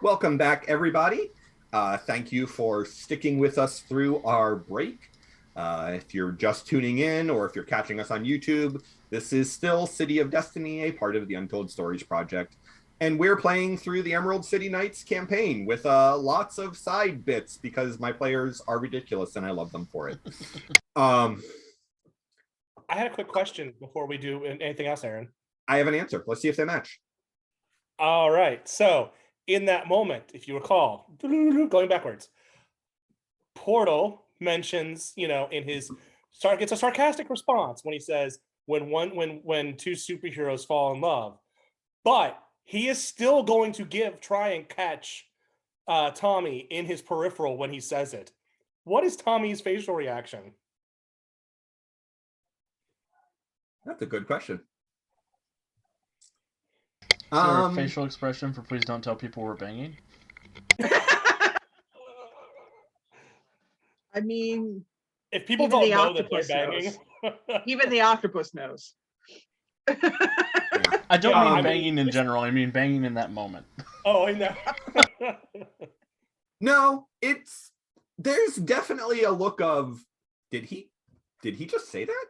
Welcome back, everybody. Thank you for sticking with us through our break. If you're just tuning in or if you're catching us on YouTube, this is still City of Destiny, a part of the Untold Stories Project. And we're playing through the Emerald City Knights campaign with lots of side bits because my players are ridiculous and I love them for it. I had a quick question before we do anything else, Aaron. I have an answer. Let's see if they match. All right. So in that moment, if you recall, going backwards, Portal mentions, in his gets a sarcastic response when he says, when two superheroes fall in love, but he is still going to try and catch Tommy in his peripheral when he says it. What is Tommy's facial reaction? That's a good question. Is there a facial expression for please don't tell people we're banging? I mean, if people don't know that they're banging, even the octopus knows. I don't mean banging in general. I mean banging in that moment. Oh, I know. No, there's definitely a look of did he just say that?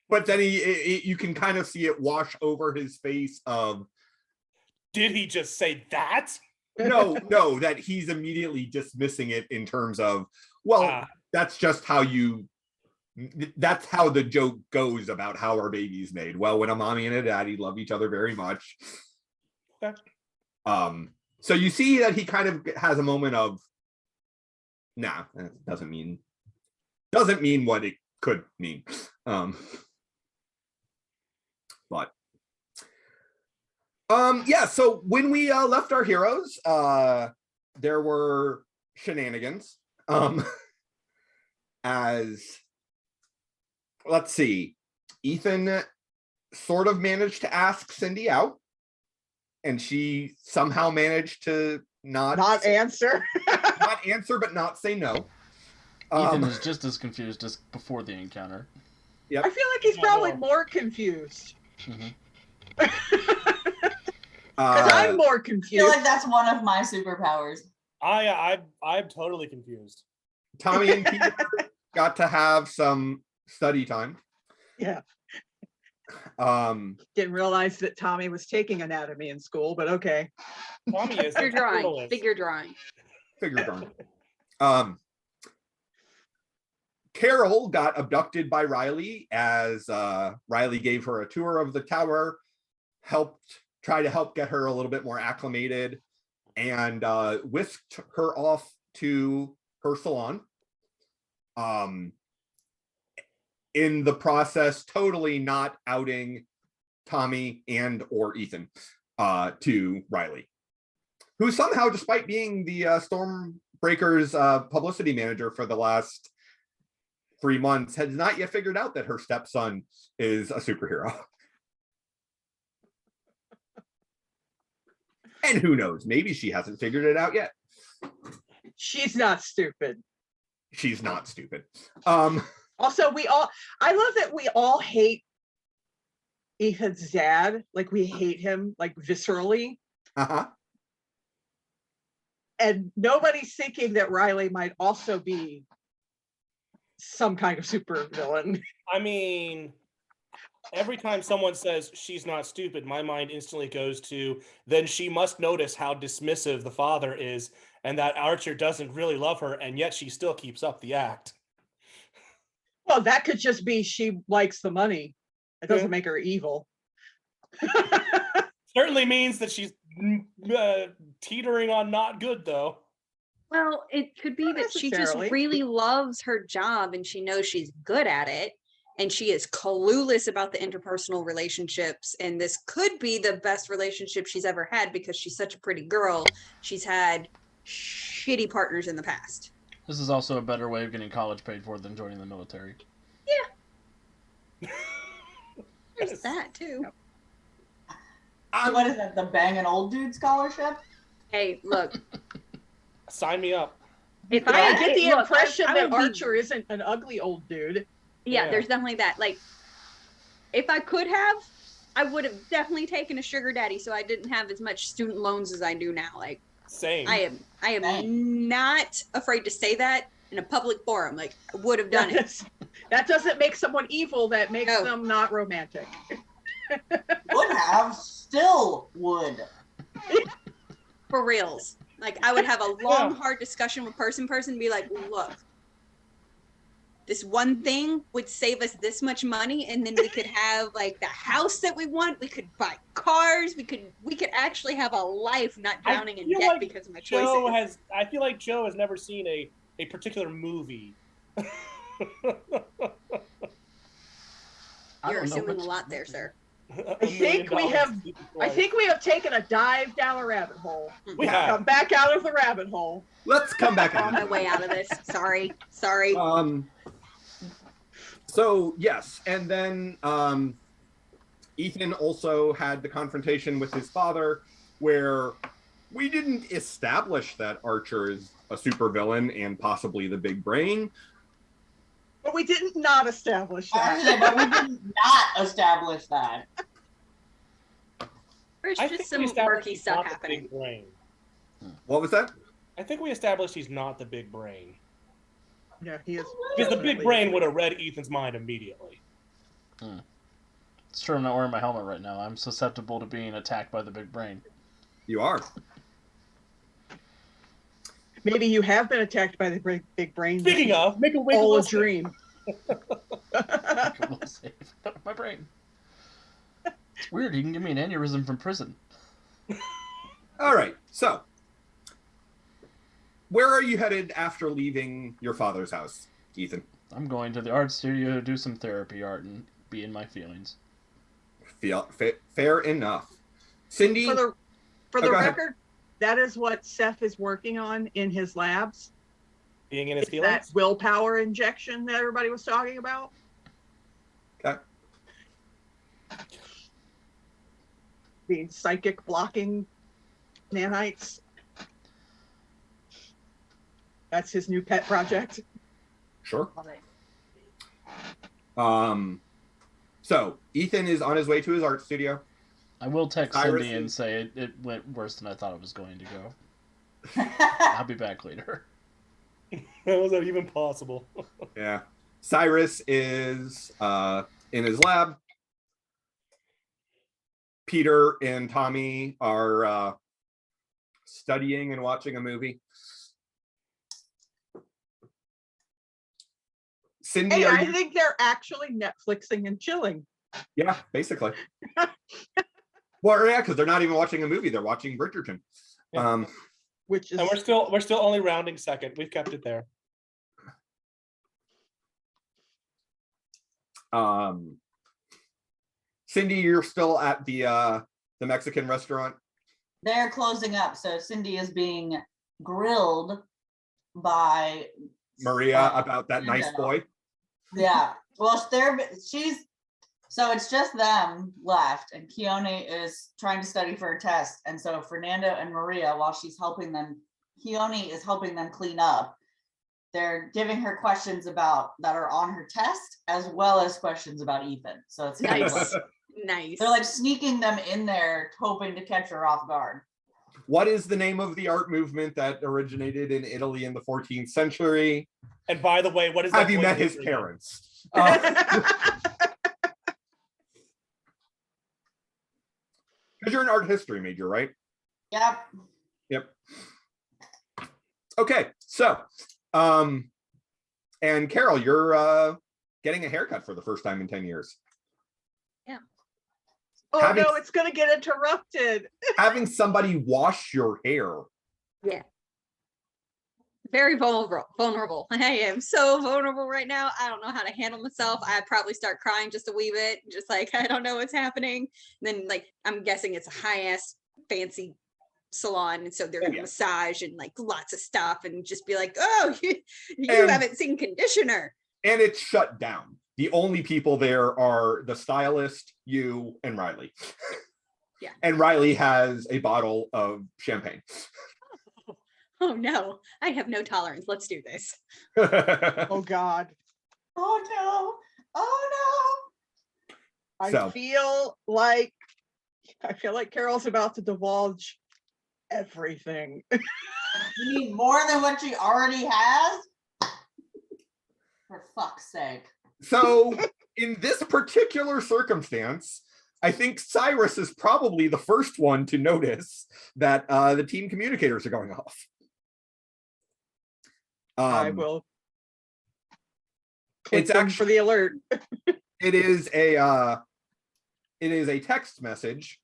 But then you can kind of see it wash over his face of did he just say that? No, that he's immediately dismissing it in terms of, that's just how that's how the joke goes about how our baby's made. Well, when a mommy and a daddy love each other very much. Okay. So you see that he kind of has a moment of, nah, that doesn't mean what it could mean. But so when we left our heroes, there were shenanigans. As let's see, Ethan sort of managed to ask Cindy out, and she somehow managed to not answer. Not answer, but not say no. Ethan is just as confused as before the encounter. Yep. I feel like he's probably more confused. Mm-hmm. Because I'm more confused. I feel like that's one of my superpowers. I'm totally confused. Tommy and Peter got to have some study time. Yeah. Didn't realize that Tommy was taking anatomy in school, but okay. Tommy is figure drawing. Carol got abducted by Riley as Riley gave her a tour of the tower, try to help get her a little bit more acclimated, and whisked her off to her salon. In the process, totally not outing Tommy and or Ethan to Riley, who somehow, despite being the Stormbreakers publicity manager for the last 3 months, has not yet figured out that her stepson is a superhero. And who knows, maybe she hasn't figured it out yet. She's not stupid. She's not stupid. Also, I love that we all hate Ethan's dad. Like, we hate him, like, viscerally. Uh-huh. And nobody's thinking that Riley might also be some kind of super villain. I mean, every time someone says she's not stupid, my mind instantly goes to, then she must notice how dismissive the father is and that Archer doesn't really love her, and yet she still keeps up the act. Well, that could just be she likes the money. It doesn't make her evil. Certainly means that she's teetering on not good, though. Well, it could be that she just really loves her job and she knows she's good at it, and she is clueless about the interpersonal relationships, and this could be the best relationship she's ever had because she's such a pretty girl. She's had shitty partners in the past. This is also a better way of getting college paid for than joining the military. Yeah. There's that too. What is that, the bang an old dude scholarship? Hey, look. Sign me up. If I get the impression that Archer isn't an ugly old dude. Yeah, there's definitely that. Like, if I could have, I would have definitely taken a sugar daddy so I didn't have as much student loans as I do now. Like Same. I am Same. not afraid to say that in a public forum. Like I would have done it. That doesn't make someone evil. That makes No. them not romantic. Would have, still would. For reals. Like I would have a long, hard discussion with person and be like, look, this one thing would save us this much money, and then we could have like the house that we want. We could buy cars. We could actually have a life, not drowning in debt because of my choices. I feel like Joe has never seen a particular movie. You're assuming a lot there, sir. I think we have taken a dive down a rabbit hole. We have come back out of the rabbit hole. Let's come back on my way out of this. Sorry. So yes, and then Ethan also had the confrontation with his father, where we didn't establish that Archer is a supervillain and possibly the big brain. But we didn't not establish that. But we did not establish that. There's just some murky stuff happening. What was that? I think we established he's not the big brain. Yeah, he is. Because the big brain would have read Ethan's mind immediately. It's true, I'm not wearing my helmet right now. I'm susceptible to being attacked by the big brain. You are. Maybe you have been attacked by the big brain. Speaking of, make a wiggle. All a dream. My brain. It's weird. He can give me an aneurysm from prison. All right. So, where are you headed after leaving your father's house, Ethan? I'm going to the art studio to do some therapy art and be in my feelings. Fair enough. Cindy? For the record, that is what Seth is working on in his labs. Being in his feelings? That willpower injection that everybody was talking about. Okay. Being psychic blocking nanites. That's his new pet project. Sure. So Ethan is on his way to his art studio. I will text Cindy and say it went worse than I thought it was going to go. I'll be back later. That wasn't even possible. Yeah. Cyrus is in his lab. Peter and Tommy are studying and watching a movie. Cindy, hey, I think they're actually Netflixing and chilling. Yeah, basically. Well, yeah, because they're not even watching a movie; they're watching Bridgerton. Yeah. Which is, and we're still only rounding second. We've kept it there. Cindy, you're still at the Mexican restaurant. They're closing up, so Cindy is being grilled by Maria about that nice boy. Yeah, well, so it's just them left, and Keone is trying to study for a test, and so Fernando and Maria, while she's helping them, Keone is helping them clean up. They're giving her questions that are on her test, as well as questions about Ethan. So it's nice. Nice. They're like sneaking them in there, hoping to catch her off guard. What is the name of the art movement that originated in Italy in the 14th century? And by the way, what is have you met his parents? Because you're an art history major, right? Yep. Okay, so, and Carol, you're getting a haircut for the first time in 10 years. Yeah. Oh no, it's gonna get interrupted. Having somebody wash your hair. Yeah. Very vulnerable. I am so vulnerable right now. I don't know how to handle myself. I'd probably start crying just a wee bit, just like, I don't know what's happening. And then like, I'm guessing it's a high ass fancy salon. And so they're gonna massage and like lots of stuff and just be like, oh, you haven't seen conditioner. And it's shut down. The only people there are the stylist, you, and Riley. Yeah. And Riley has a bottle of champagne. Oh no, I have no tolerance. Let's do this. Oh God. Oh no. Oh So- feel like Carol's about to divulge everything. You need more than what she already has? For fuck's sake. So in this particular circumstance, I think Cyrus is probably the first one to notice that the team communicators are going off. I will It's click them actually for the alert. it is a text message,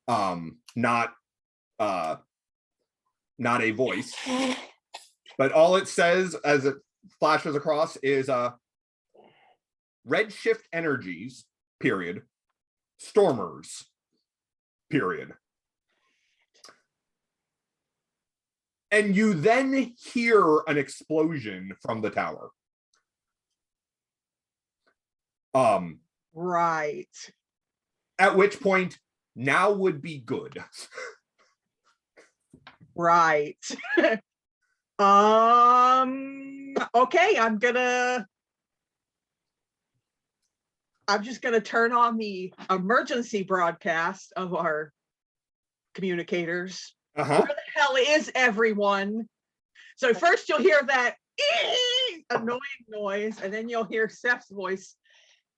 not a voice, but all it says as it flashes across is redshift energies period stormers period, and you then hear an explosion from the tower. Right. At which point now would be good. Right. Okay, I'm just gonna turn on the emergency broadcast of our communicators. Uh-huh. Where the hell is everyone? So first you'll hear that annoying noise, and then you'll hear Seth's voice.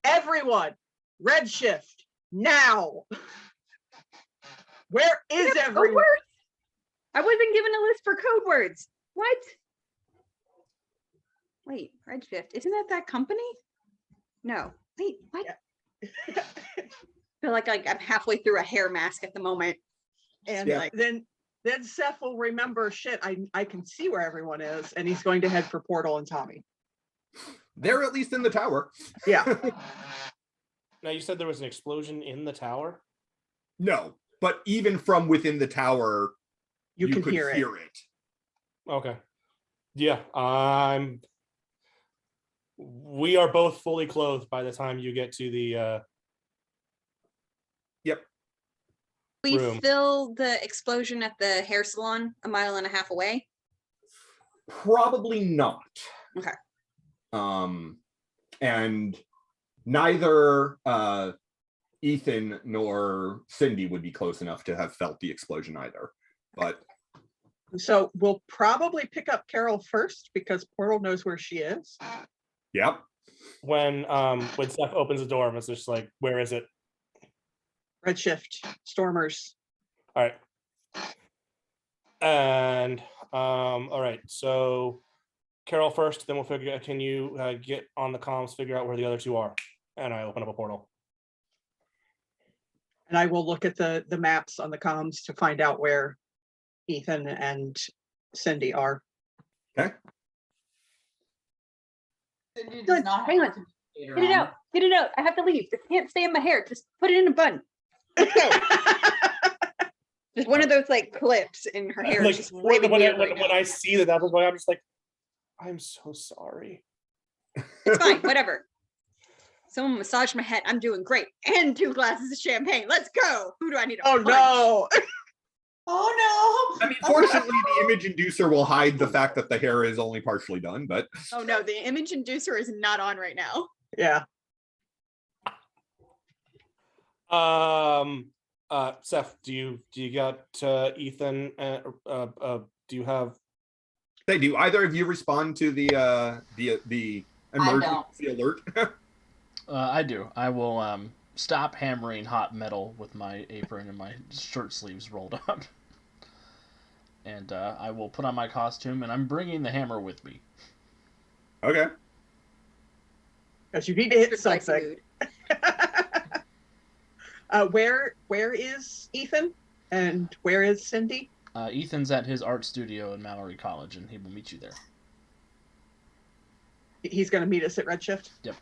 Everyone, redshift now. Where is Code everyone? words? I wasn't given a list for code words. What? Wait, Redshift, isn't that company? No. Wait, what? Yeah. I feel like I'm halfway through a hair mask at the moment. And Yeah. then Seth will remember, shit, I can see where everyone is, and he's going to head for Portal and Tommy. They're at least in the tower. Yeah. Now you said there was an explosion in the tower. No, but even from within the tower, You can could hear it. Okay. Yeah, we are both fully clothed by the time you get to the Yep. We room. fill the explosion at the hair salon a mile and a half away. Probably not. Okay. And neither Ethan nor Cindy would be close enough to have felt the explosion either. But So we'll probably pick up Carol first because Portal knows where she is. yep. When Seth opens the door, it's just like, where is it? Redshift, Stormers. All right. And all right, so Carol first, then we'll figure out, can you get on the comms, figure out where the other two are? And I open up a portal. And I will look at the maps on the comms to find out where Ethan and Cindy are. Okay. Cindy does not hang have on. a communicator Get it on. out. Get it out. I have to leave. This can't stay in my hair. Just put it in a bun. Let's go. Just one of those like clips in her hair. Like, Is just really weird right when now. I see that was going, I'm just like, I'm so sorry. It's fine. Whatever. Someone massaged my head. I'm doing great. And 2 glasses of champagne. Let's go. Who do I need to Oh punch? no. Oh no! I mean, fortunately, the image inducer will hide the fact that the hair is only partially done, but Oh no, the image inducer is not on right now. Yeah. Seth, do you got Ethan? Do you have? they do. Either of you respond to the emergency alert? I do. I will stop hammering hot metal with my apron and my shirt sleeves rolled up. And I will put on my costume, and I'm bringing the hammer with me. Okay. Because you need to hit Just like something. mood. Where is Ethan? And where is Cindy? Ethan's at his art studio in Mallory College, and he will meet you there. He's going to meet us at Redshift? Yep.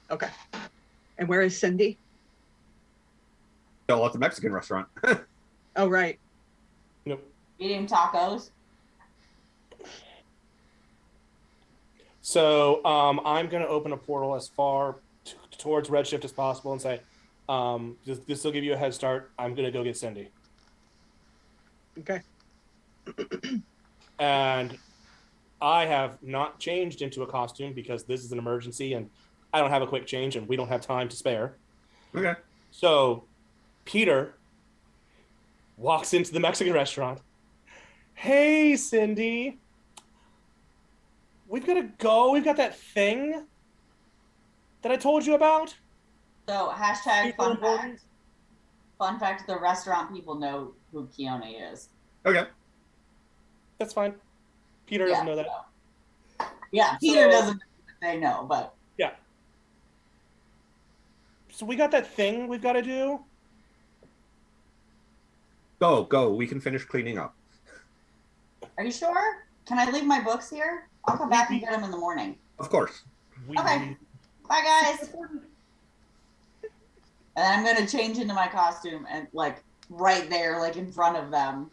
Okay. And where is Cindy? Still at the Mexican restaurant. Oh, right. Nope. Eating tacos. So I'm going to open a portal as far towards Redshift as possible and say, this will give you a head start. I'm going to go get Cindy. Okay. And I have not changed into a costume because this is an emergency and I don't have a quick change and we don't have time to spare. Okay. So Peter walks into the Mexican restaurant. Hey, Cindy. We've got to go. We've got that thing that I told you about. So hashtag Super fun important. fact. Fun fact: the restaurant people know who Keone is. Okay. That's fine. Peter doesn't know that. Yeah, Peter So- doesn't. They know, but Yeah. So we got that thing we've got to do. Go. We can finish cleaning up. are you sure? Can I leave my books here? I'll come back and get them in the morning. Of course. Okay. Bye, guys. And I'm gonna change into my costume and like right there, like in front of them,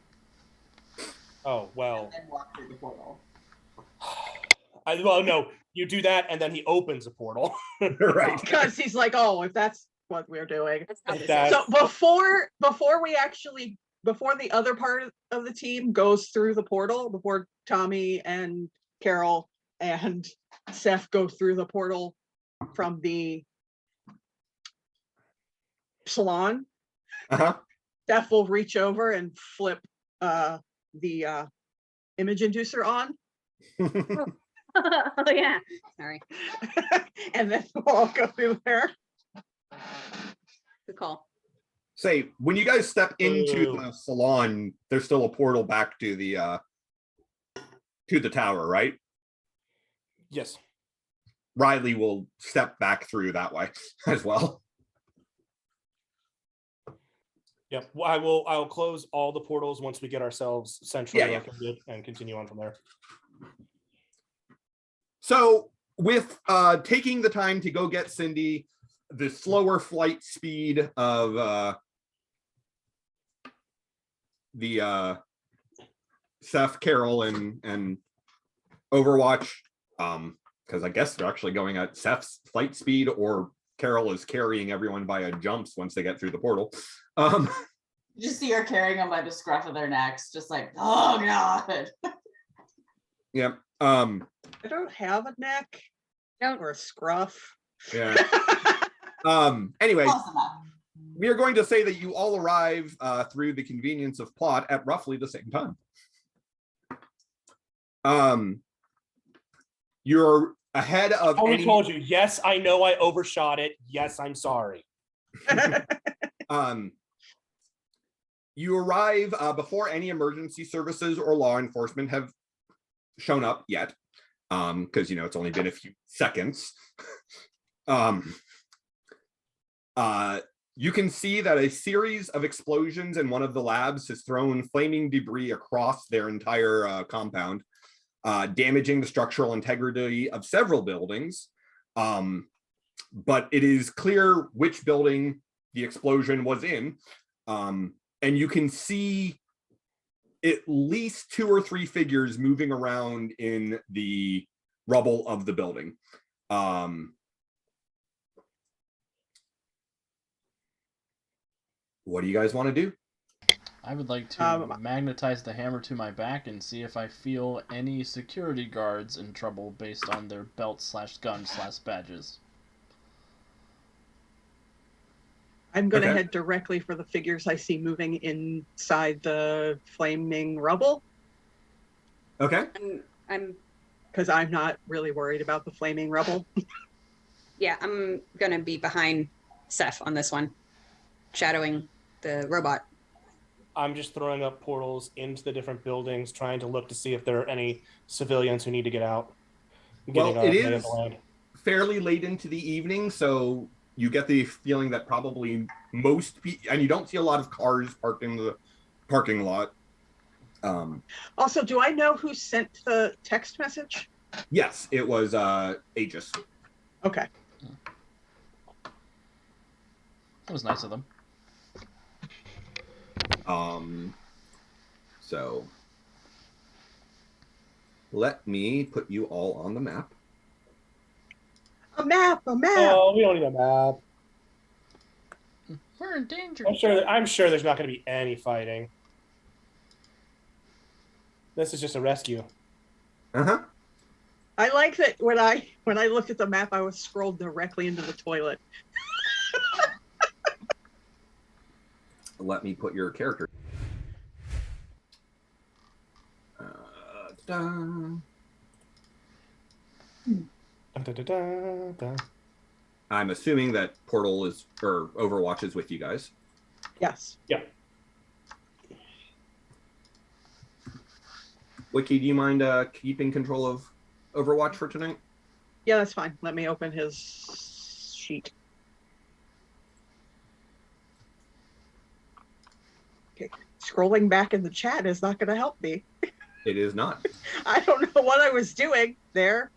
Oh, well. and walk through the portal. Well, no, you do that, and then he opens a portal. Right. Because he's like, oh, if that's what we're doing. That's how this That- is. So before the other part of the team goes through the portal, before Tommy and Carol and Seth go through the portal from the salon, Uh-huh. Seth will reach over and flip the image inducer on, Oh yeah. Sorry. and then we'll all go through there. Good call. Say, when you guys step into Ooh. the salon, there's still a portal back to the tower, right? Yes. Riley will step back through that way as well. Yep. Well, I will close all the portals once we get ourselves centrally Yeah. located and continue on from there. So with taking the time to go get Cindy, the slower flight speed of the Seth, Carol, and Overwatch, because I guess they're actually going at Seth's flight speed, or Carol is carrying everyone via jumps once they get through the portal. You just see her carrying them by the scruff of their necks, just like, oh god. Yeah. I don't have a neck Don't. or a scruff. Yeah. Anyway, Close enough. we are going to say that you all arrive through the convenience of plot at roughly the same time. You're ahead of I already any, told you. Yes, I know I overshot it. Yes, I'm sorry. you arrive before any emergency services or law enforcement have shown up yet, because it's only been a few seconds. You can see that a series of explosions in one of the labs has thrown flaming debris across their entire compound, damaging the structural integrity of several buildings. But it is clear which building the explosion was in. And you can see at least 2 or 3 figures moving around in the rubble of the building. What do you guys want to do? I would like to Um, magnetize the hammer to my back and see if I feel any security guards in trouble based on their belt/gun/badges. I'm going to Okay. head directly for the figures I see moving inside the flaming rubble, Okay. I'm because I'm not really worried about the flaming rubble. yeah, I'm gonna be behind Seth on this one, shadowing the robot. I'm just throwing up portals into the different buildings, trying to look to see if there are any civilians who need to get out. Well, Getting it lay of is the land. fairly late into the evening, so you get the feeling that probably most people, and you don't see a lot of cars parked in the parking lot. Also, do I know who sent the text message? Yes, it was Aegis. Okay. That was nice of them. So let me put you all on the map. A map, a map. Oh, we don't need a map. We're in danger. I'm sure there's not going to be any fighting. This is just a rescue. Uh-huh. I like that when I looked at the map, I was scrolled directly into the toilet. let me put your character. Dun. I'm assuming that Portal is or Overwatch is with you guys. Yes. Yeah. Wiki, do you mind keeping control of Overwatch for tonight? Yeah, that's fine. Let me open his sheet. Okay. Scrolling back in the chat is not going to help me. It is not. I don't know what I was doing there.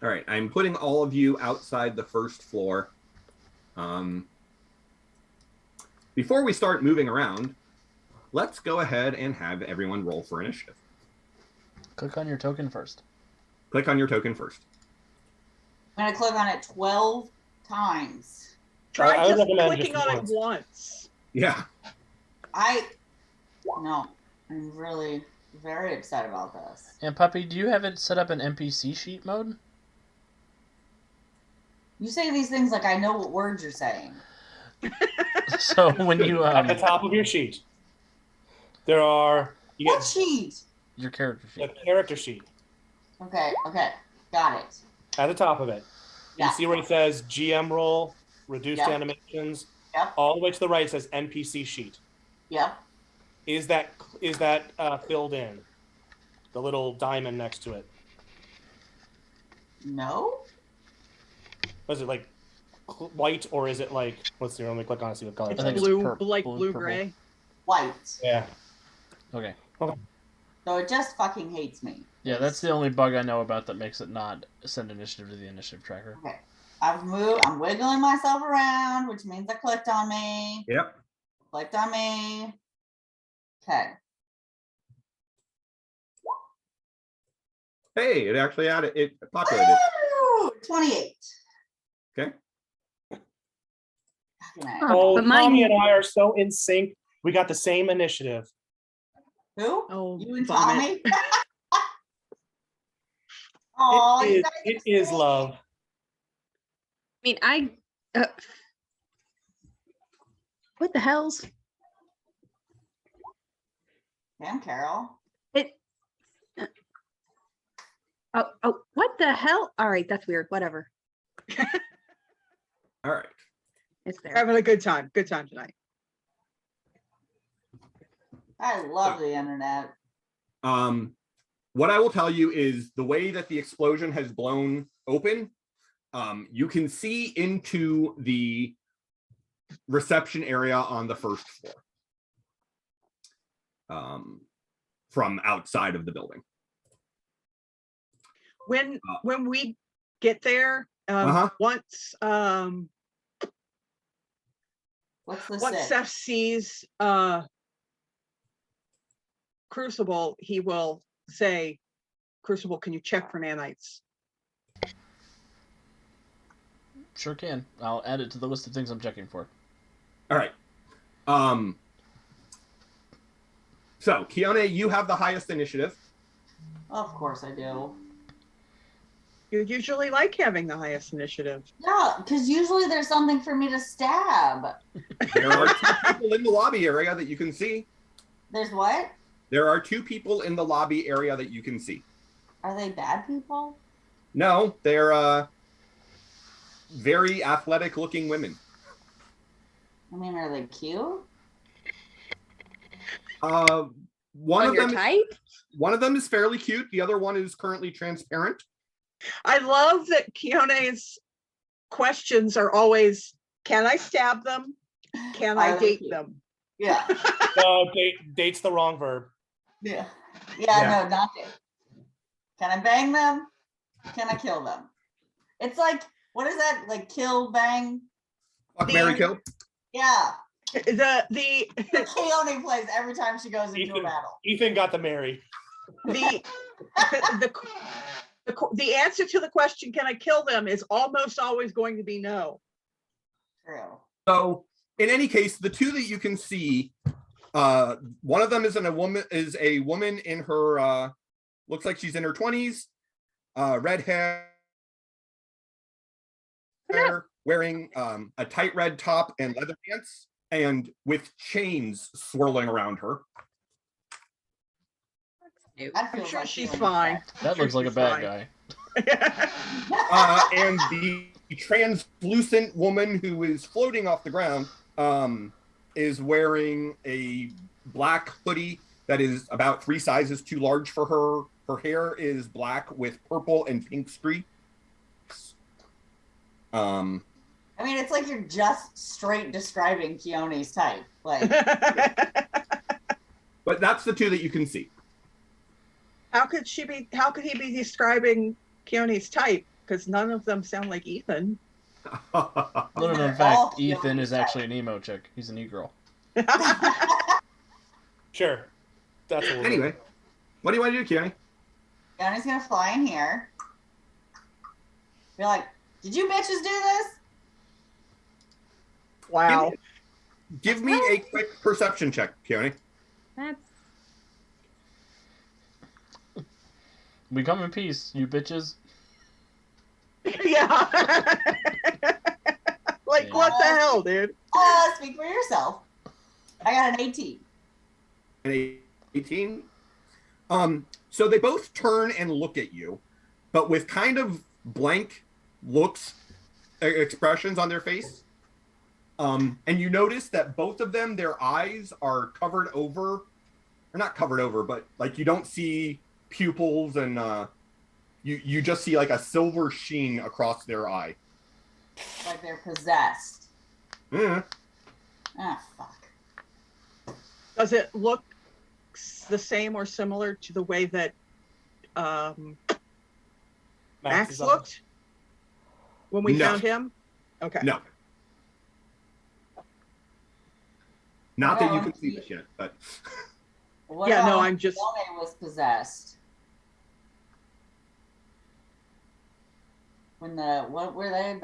All right, I'm putting all of you outside the first floor. Before we start moving around, let's go ahead and have everyone roll for initiative. Click on your token first. Click on your token first. I'm going to click on it 12 times. Try I would just recommend clicking just on once. it once. Yeah. No, I'm really very upset about this. And Puppy, do you have it set up in NPC sheet mode? You say these things like I know what words you're saying. So when you At the top of your sheet, there are What sheet? your character the sheet. character sheet. Okay, got it. At the top of it, Yeah. you see where it says GM role, reduced Yep. animations. Yep. All the way to the right it says NPC sheet. Yep. Is that filled in? The little diamond next to it. No? Was it like white or is it like? Let's see. Let me click on it. See what color. It's think it's blue, purple, like blue, blue purple. gray. White. Yeah. Okay. So it just fucking hates me. Yeah, that's the only bug I know about that makes it not send initiative to the initiative tracker. Okay. I'm wiggling myself around, which means I clicked on me. Yep. Clicked on me. Okay. Hey, it actually added it populated. Woo! 28. Okay. Fucking A. Oh, But mine- Tommy and I are so in sync. We got the same initiative. Who? Oh, You and vomit. Tommy? Oh, It is love. I mean, what the hell's Damn, Carol. it? Oh, what the hell? All right, that's weird. Whatever. All right. It's there. Having a good time. Good time tonight. I love the internet. What I will tell you is the way that the explosion has blown open, you can see into the reception area on the first floor from outside of the building. When we get there, once What's the once sit? Seth sees Crucible, he will say, Crucible, can you check for nanites? Sure can. I'll add it to the list of things I'm checking for. All right. So, Keone, you have the highest initiative. Of course I do. You usually like having the highest initiative. Yeah, because usually there's something for me to stab. There are 2 people in the lobby area that you can see. There's what? There are 2 people in the lobby area that you can see. Are they bad people? No, they're very athletic looking women. I mean, are they cute? One On of your them type? one of them is fairly cute. The other one is currently transparent. I love that Keone's questions are always, can I stab them? Can I Are they date cute? them? Yeah. No, date's the wrong verb. Yeah. Yeah. No, not date. Can I bang them? Can I kill them? It's like, what is that? Like kill, bang? Fuck, marry, kill. Yeah. The Keone plays every time she goes into a battle. Ethan got the Mary. the answer to the question, can I kill them, is almost always going to be no. True. So In any case, the two that you can see, one of them is a woman in her looks like she's in her 20s, red hair, wearing a tight red top and leather pants, and with chains swirling around her. I'm sure she's fine. That looks like a bad guy. And the translucent woman who is floating off the ground is wearing a black hoodie that is about 3 sizes too large for her. Her hair is black with purple and pink streaks. I mean, it's like you're just straight describing Keone's type. Like, but that's the two that you can see. How could he be describing Keone's type? Because none of them sound like Ethan. No, in fact, Ethan is actually an emo chick. He's an e-girl. Sure. That's a Anyway, what do you want to do, Keone? Keone's gonna fly in here. Be like, did you bitches do this? Wow. Give me a quick perception check, Keone. That's We come in peace, you bitches. Yeah. Like, what the hell, dude? Speak for yourself. I got an 18. An 18. So they both turn and look at you, but with kind of blank looks, expressions on their face. And you notice that both of them, their eyes are covered over, or not covered over, but like you don't see pupils, and you just see like a silver sheen across their eye. Like they're possessed. Yeah. Ah, fuck. Does it look the same or similar to the way that Max looked when we found him? Okay. No. Not that you can see this yet, but What Yeah, no, else? I'm just- Keone was possessed. When what were they?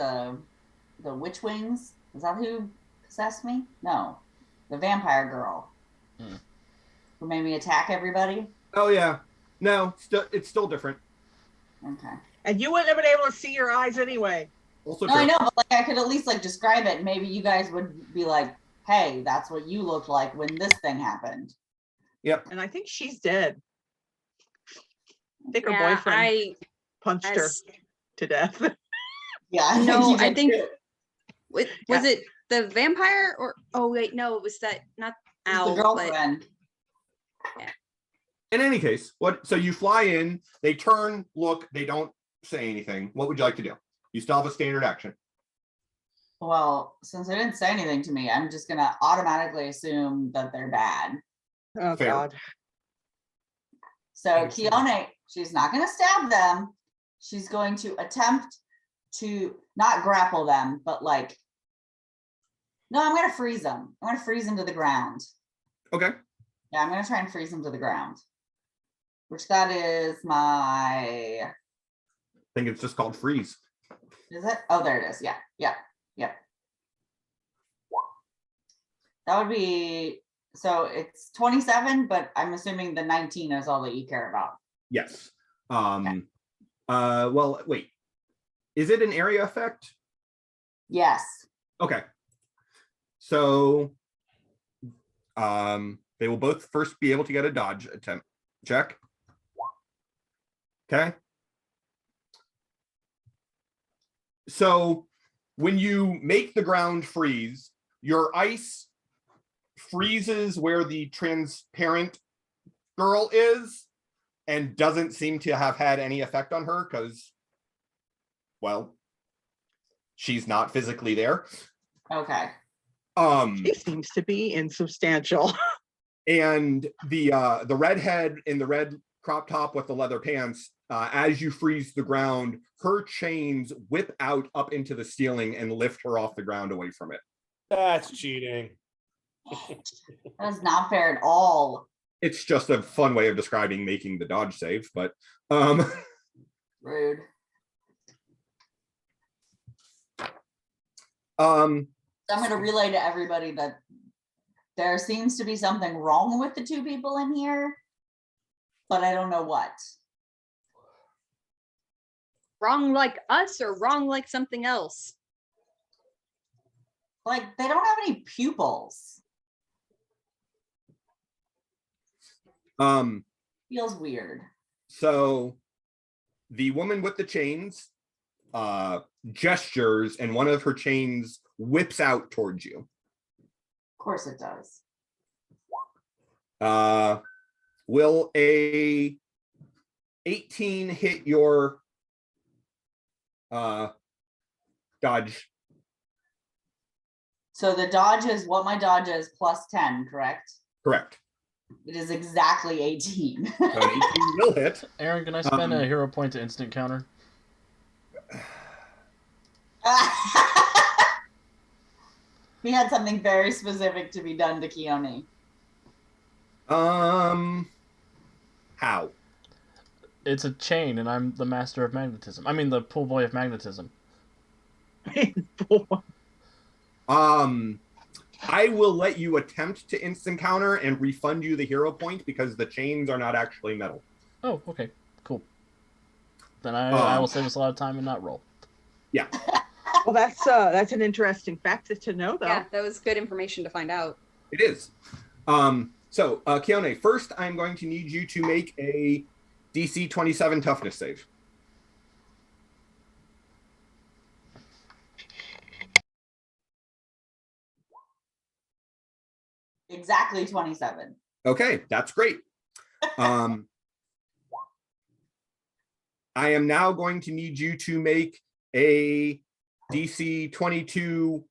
The witch wings? Is that who possessed me? No. The vampire girl. Who made me attack everybody? oh yeah, no, it's still different. Okay. And you wouldn't have been able to see your eyes anyway. Also No, true. I know, but like I could at least like describe it. And maybe you guys would be like, "Hey, that's what you looked like when this thing happened." Yep. And I think she's dead. I think her yeah, boyfriend punched her as- to death. Yeah. No, you I did think too. was it the vampire or wait, no, it was that not It was Owl, the but girlfriend. In any case, so you fly in, they turn, look, they don't say anything. What would you like to do? You still have a standard action. Well, since they didn't say anything to me, I'm just gonna automatically assume that they're bad. Oh Fair. God. So Excellent. Keone, she's not gonna stab them. She's going to attempt to not grapple them, but like, no, I'm gonna freeze them. I'm gonna freeze them to the ground. Okay. Yeah, I'm gonna try and freeze them to the ground. Which that is my, I think it's just called freeze. is it? Oh, there it is. Yeah, yeah, yeah. That would be, so it's 27, but I'm assuming the 19 is all that you care about. Yes. Well, wait. Is it an area effect? Yes. Okay. So they will both first be able to get a dodge attempt check. Okay. So when you make the ground freeze, your ice freezes where the transparent girl is and doesn't seem to have had any effect on her because, well, she's not physically there. Okay. She seems to be insubstantial. And the redhead in the red crop top with the leather pants, as you freeze the ground, her chains whip out up into the ceiling and lift her off the ground away from it. That's cheating. That is not fair at all. It's just a fun way of describing making the dodge save, but Rude. I'm going to relay to everybody that there seems to be something wrong with the two people in here, but I don't know what. Wrong like us or wrong like something else? Like, they don't have any pupils. Feels weird. So the woman with the chains gestures, and one of her chains whips out towards you. Of course it does. Will a 18 hit your dodge? So the dodge is what my dodge is plus 10, correct? Correct. It is exactly 18. So an 18 will hit. Aaron, can I spend a hero point to instant counter? We had something very specific to be done to Keone. How? It's a chain, and I'm the master of magnetism. I mean, the pool boy of magnetism. I will let you attempt to instant counter and refund you the hero point because the chains are not actually metal. Oh, okay, cool. Then I will save us a lot of time and not roll. Yeah. Well, that's an interesting fact to know, though. Yeah, that was good information to find out. It is. So, Keone, first I'm going to need you to make a DC 27 toughness save. Exactly 27. Okay, that's great. I am now going to need you to make a DC 22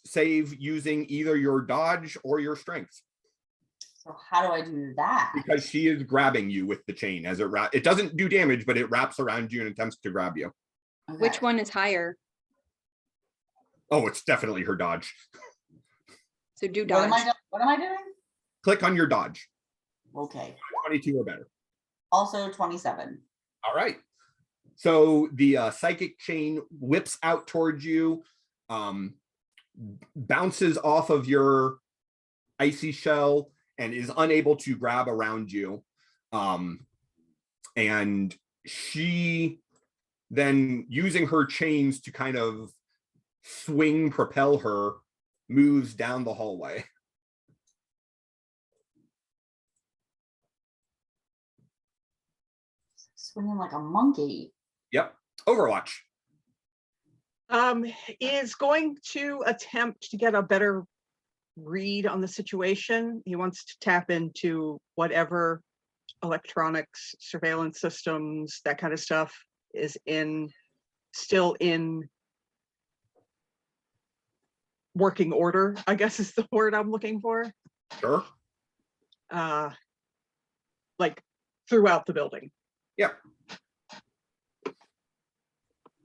save using either your dodge or your strength. So how do I do that? Because she is grabbing you with the chain as it doesn't do damage, but it wraps around you and attempts to grab you. Okay. Which one is higher? Oh, it's definitely her dodge. So do What dodge. am I doing? Click on your dodge. Okay. 22 or better. Also 27. All right. So the psychic chain whips out towards you, bounces off of your icy shell, and is unable to grab around you. And she then, using her chains to kind of propel her, moves down the hallway. Swinging like a monkey. Yep. Overwatch. Is going to attempt to get a better read on the situation. He wants to tap into whatever electronics, surveillance systems, that kind of stuff is still in working order, I guess is the word I'm looking for. Sure. Like throughout the building. Yep.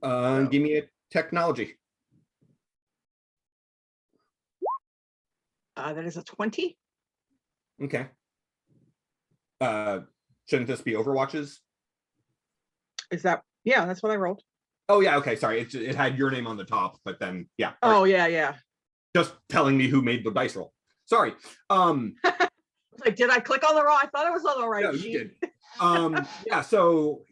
Give me a technology. That is a 20. Okay. Shouldn't this be Overwatches? Is that, yeah, that's what I rolled. Oh yeah, okay, sorry. It had your name on the top, but then yeah. Oh yeah. Just telling me who made the dice roll. Sorry. Like, did I click on the wrong? I thought it was on the right No, sheet. you did. Yeah, so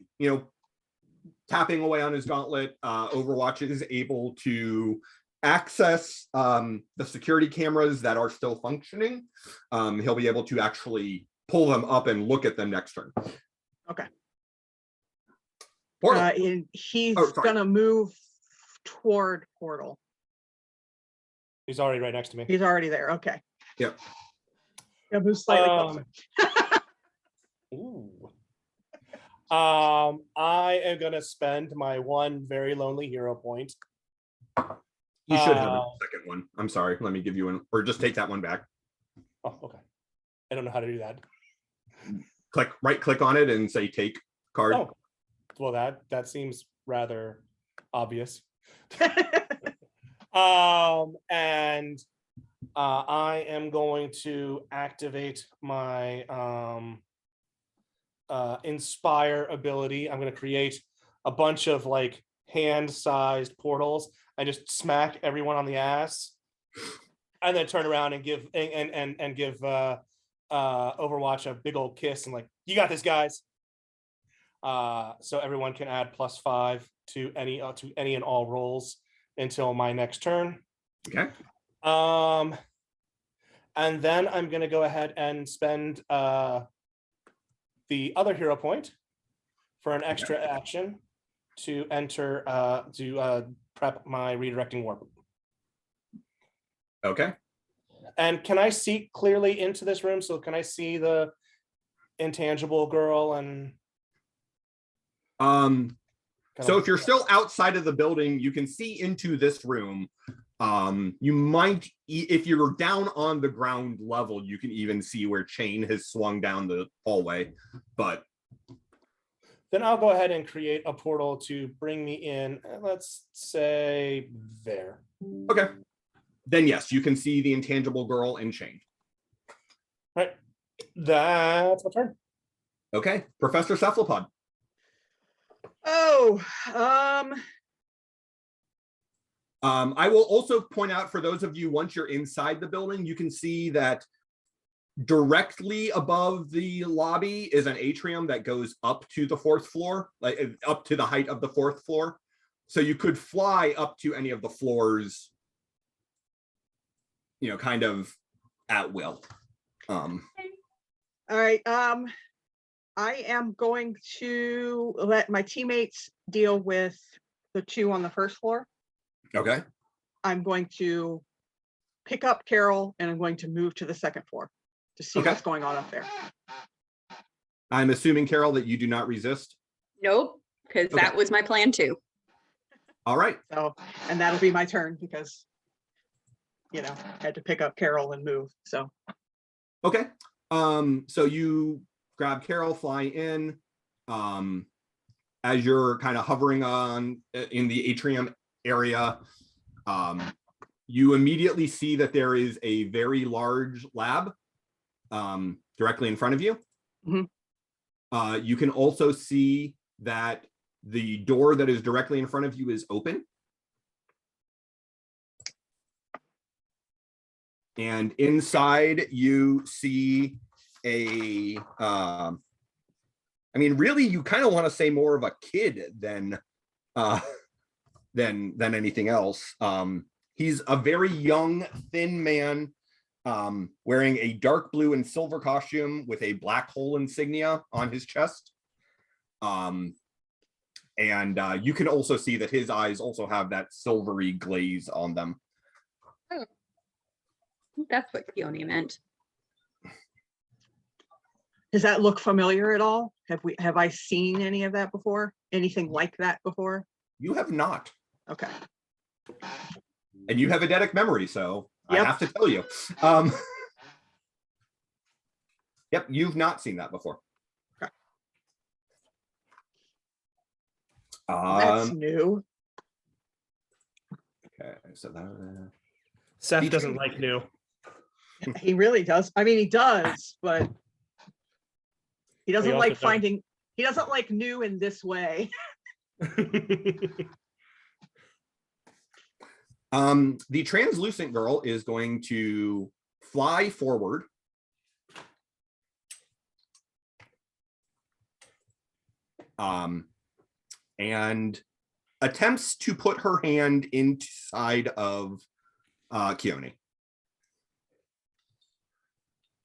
tapping away on his gauntlet, Overwatch is able to access the security cameras that are still functioning. He'll be able to actually pull them up and look at them next turn. Okay. Portal. He's gonna move toward Portal. He's already right next to me. He's already there. Okay. Yep. Yeah, move slightly closer. Ooh. I am gonna spend my one very lonely hero point. You should have a second one. I'm sorry. Let me give you or just take that one back. Oh, okay. I don't know how to do that. Right click on it and say take card. Oh, well, that seems rather obvious. And I am going to activate my inspire ability. I'm going to create a bunch of like hand-sized portals and just smack everyone on the ass, and then turn around and give Overwatch a big old kiss and like, you got this, guys. So everyone can add +5 to any and all rolls until my next turn. Okay. And then I'm going to go ahead and spend the other hero point for an extra action to enter to prep my redirecting warp. Okay. And can I see clearly into this room? So can I see the intangible girl and? So if you're still outside of the building, you can see into this room. You might, if you're down on the ground level, you can even see where Chain has swung down the hallway. But then I'll go ahead and create a portal to bring me in. Let's say there. Okay. Then yes, you can see the intangible girl and Chain. Right. That's my turn. Okay. Professor Cephalopod. Oh, I will also point out for those of you, once you're inside the building, you can see that directly above the lobby is an atrium that goes up to the 4th floor, like up to the height of the 4th floor. So you could fly up to any of the floors, you know, kind of at will. all right. I am going to let my teammates deal with the 2 on the 1st floor. Okay. I'm going to pick up Carol and I'm going to move to the 2nd floor to see Okay. what's going on up there. I'm assuming, Carol, that you do not resist. Nope, because Okay. that was my plan too. All right. So, and that'll be my turn because, you know, I had to pick up Carol and move. So, Okay. So you grab Carol, fly in. As you're kind of hovering on in the atrium area, you immediately see that there is a very large lab directly in front of you. Mhm. You can also see that the door that is directly in front of you is open. And inside you see a, I mean, really, you kind of want to say more of a kid than anything else. He's a very young, thin man, wearing a dark blue and silver costume with a black hole insignia on his chest. And you can also see that his eyes also have that silvery glaze on them. That's what Keone meant. does that look familiar at all? Have I seen any of that before? Anything like that before? You have not. Okay. And you have eidetic memory, so Yep. I have to tell you. Yep, you've not seen that before. Okay. That's Um, new. okay, so that Seth doesn't like new. He really does. I mean, he does, but he doesn't also like doesn't. finding, he doesn't like new in this way. the translucent girl is going to fly forward. And attempts to put her hand inside of Keone.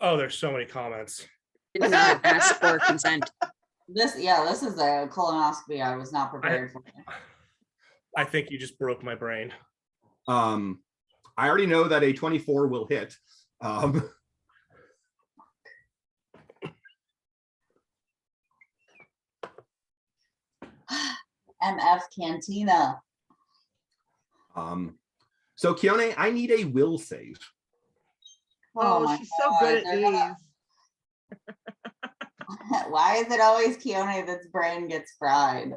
Oh, there's so many comments. Did not ask for consent. This is a colonoscopy I was not prepared for. I think you just broke my brain. I already know that a 24 will hit. MF Cantina. So Keone, I need a will save. Oh, my she's so good God, at they're these. Why is it always Keone that's brain gets fried?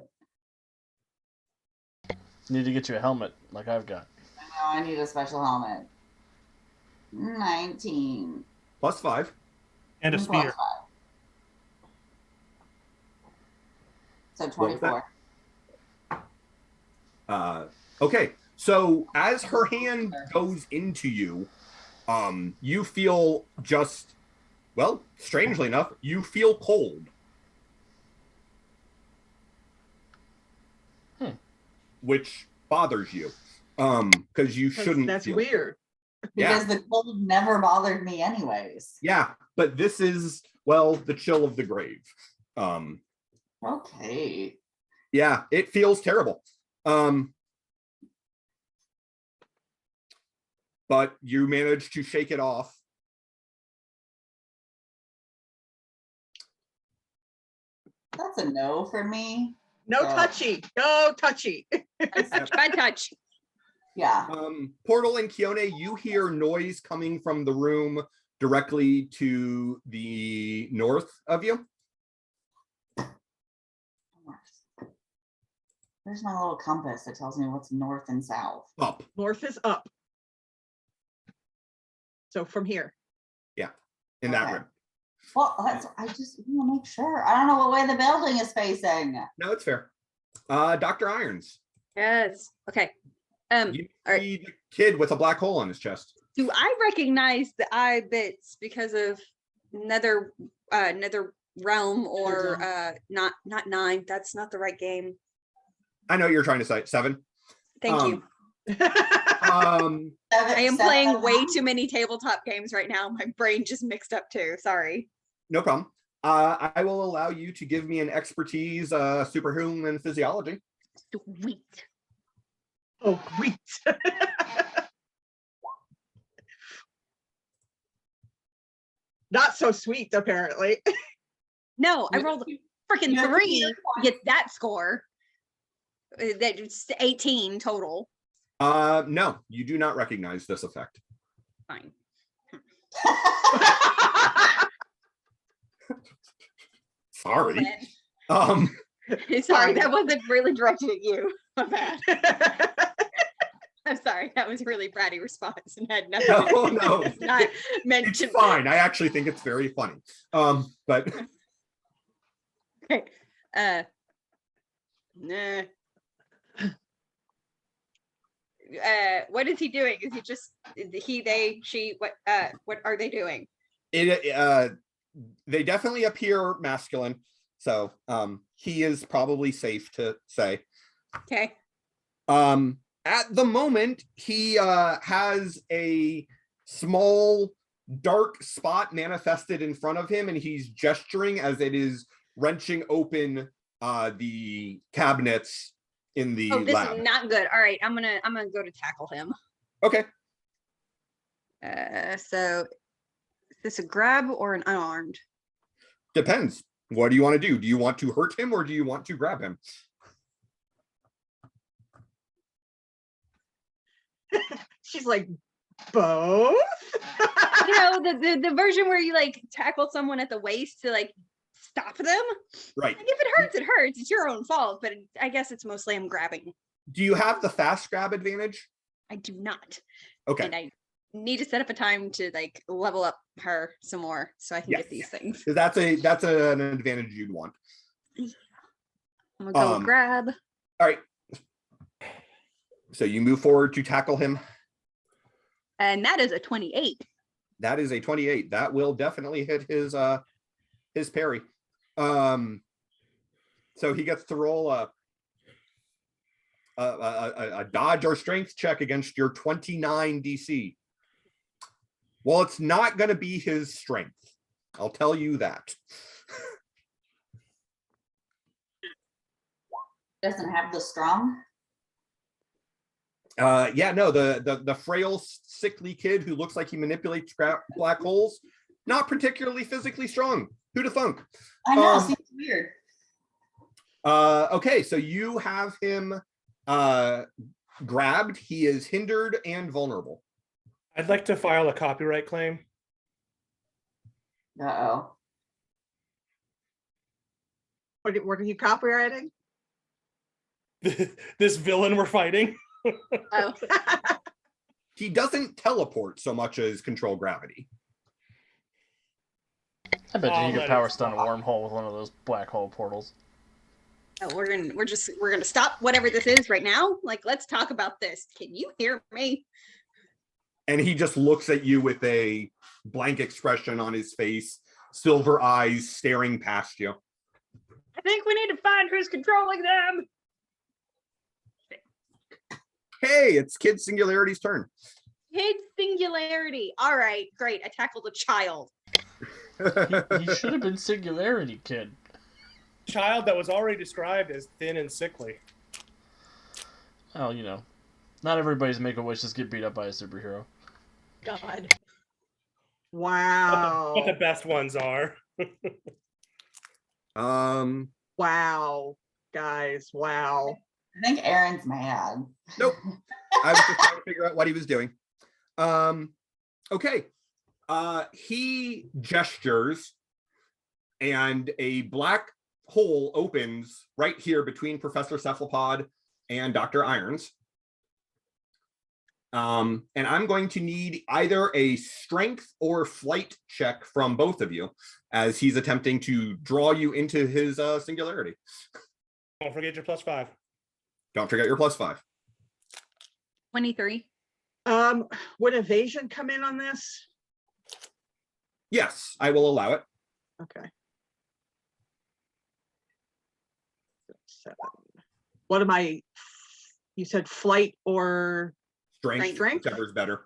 Need to get you a helmet like I've got. I know, I need a special helmet. 19. +5. And a Plus spear. 5. So What was that? 24. Okay, so as her hand goes into you, you feel just, well, strangely enough, you feel cold. Which bothers you. Because you shouldn't That's feel weird. Because yeah. the cold never bothered me anyways. Yeah, but this is, well, the chill of the grave. Okay. Yeah, it feels terrible. But you manage to shake it off. That's a no for me. No So- touchy. No touchy. Bad touch. Yeah. Portal and Keone, you hear noise coming from the room directly to the north of you. There's my little compass that tells me what's north and south. Up. North is up. So from here. Yeah, in that Okay. room. Well, I just want to make sure. I don't know what way the building is facing. No, it's fair. Dr. Irons. Yes. Okay. You all right. see the kid with a black hole on his chest. Do I recognize the eye bits because of nether realm or not 9? That's not the right game. I know you're trying to say 7. Thank you. Um, I am playing way too many tabletop games right now. My brain just mixed up too. Sorry. no problem. I will allow you to give me an expertise superhuman physiology. Sweet. Oh, wheat. Not so sweet, apparently. No, I rolled a freaking 3 to get that score. That's 18 total. No, you do not recognize this effect. Fine. Sorry. Sorry, that wasn't really directed at you. My bad. I'm sorry. That was a really bratty response and had nothing. No. It's not meant It's to. fine. I actually think it's very funny. But Okay. Nah. What is he doing? Is he just he, they, she? What are they doing? They definitely appear masculine. So he is probably safe to say. Okay. At the moment, he has a small dark spot manifested in front of him, and he's gesturing as it is wrenching open the cabinets in the Oh, this lab. is not good. All right, I'm gonna go to tackle him. Okay. So is this a grab or an unarmed? Depends. What do you want to do? Do you want to hurt him or do you want to grab him? She's like, both? You know, the version where you like tackle someone at the waist to like stop them. Right. Like, if it hurts, it hurts. It's your own fault. But I guess it's mostly I'm grabbing. Do you have the fast grab advantage? I do not. Okay. And I need to set up a time to like level up her some more so I can get these things. That's an advantage you'd want. I'm gonna go grab. All right. So you move forward to tackle him. And that is a 28. That is a 28. That will definitely hit his parry. So he gets to roll a dodge or strength check against your 29 DC. Well, it's not going to be his strength. I'll tell you that. Doesn't have the strong. Yeah, no, the frail, sickly kid who looks like he manipulates black holes, not particularly physically strong. Who'da thunk? I know, seems weird. Okay, so you have him grabbed. He is hindered and vulnerable. I'd like to file a copyright claim. Uh-oh. What are you copywriting? This villain we're fighting. Oh. He doesn't teleport so much as control gravity. I bet you I'll could let power it stun a fly. wormhole with one of those black hole portals. No, we're gonna stop whatever this is right now. Like, let's talk about this. Can you hear me? And he just looks at you with a blank expression on his face, silver eyes staring past you. I think we need to find who's controlling them. Hey, it's Kid Singularity's turn. Kid Singularity. All right, great. I tackled a child. He should have been Singularity Kid. Child that was already described as thin and sickly. Well, you know, not everybody's Make-A-Wishes get beat up by a superhero. God. Wow. But the best ones are. Wow. Guys, wow. I think Aaron's mad. Nope. I was just trying to figure out what he was doing. Okay. He gestures and a black hole opens right here between Professor Cephalopod and Dr. Irons. And I'm going to need either a strength or flight check from both of you as he's attempting to draw you into his singularity. Don't forget your +5. Don't forget your +5. 23. Would evasion come in on this? Yes, I will allow it. Okay. 7. What am I? You said flight or Strength, Strength? whichever's better.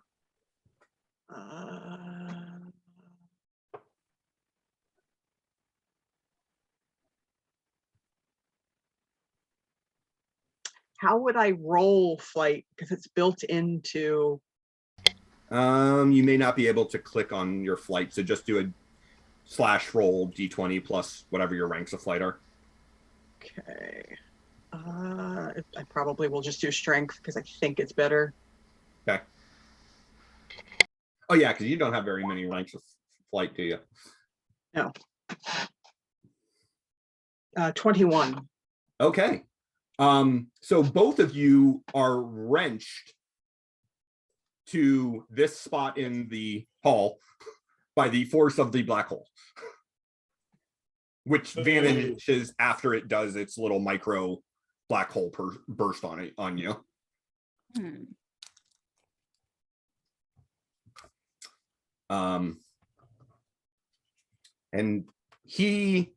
How would I roll flight? Because it's built into. You may not be able to click on your flight, so just do a /roll d20 plus whatever your ranks of flight are. Okay. I probably will just do strength because I think it's better. Okay. Oh yeah, because you don't have very many ranks of flight, do you? No. 21. Okay. So both of you are wrenched to this spot in the hall by the force of the black hole, which vanishes after it does its little micro black hole burst on you. And he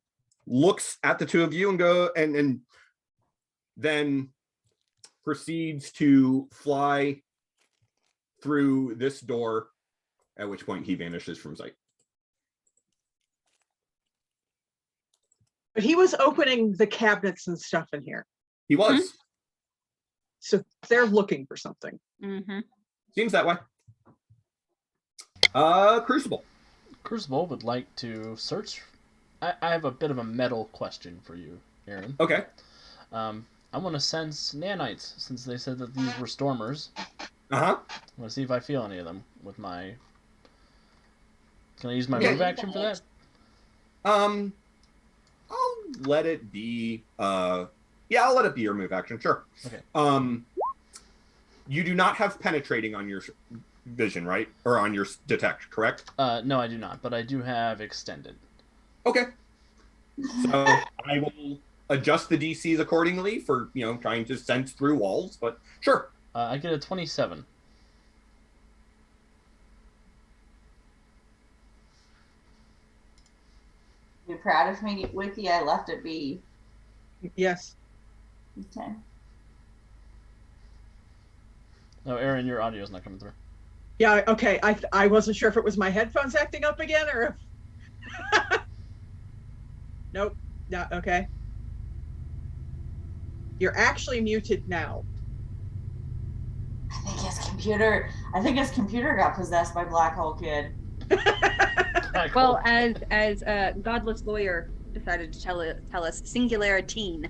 looks at the two of you and then proceeds to fly through this door, at which point he vanishes from sight. But he was opening the cabinets and stuff in here. He was. So they're looking for something. Mm-hmm. Seems that way. Crucible. Crucible would like to search. I have a bit of a metal question for you, Aaron. Okay. I want to sense nanites, since they said that these were stormers. Uh-huh. I want to see if I feel any of them with my... Can I use my Yeah. move action for that? I'll let it be, yeah, I'll let it be your move action, sure. Okay. You do not have penetrating on your vision, right? Or on your detect, correct? No, I do not, but I do have extended. Okay. So I will adjust the DCs accordingly for, trying to sense through walls, but sure. I get a 27. You're proud of me, Wiki. I left it be. Yes. Okay. Oh, Aaron, your audio's not coming through. Yeah, okay. I wasn't sure if it was my headphones acting up again or if... Nope. No, okay. You're actually muted now. I think his computer got possessed by Black Hole Kid. Well, as a godless lawyer decided to tell us, singularity.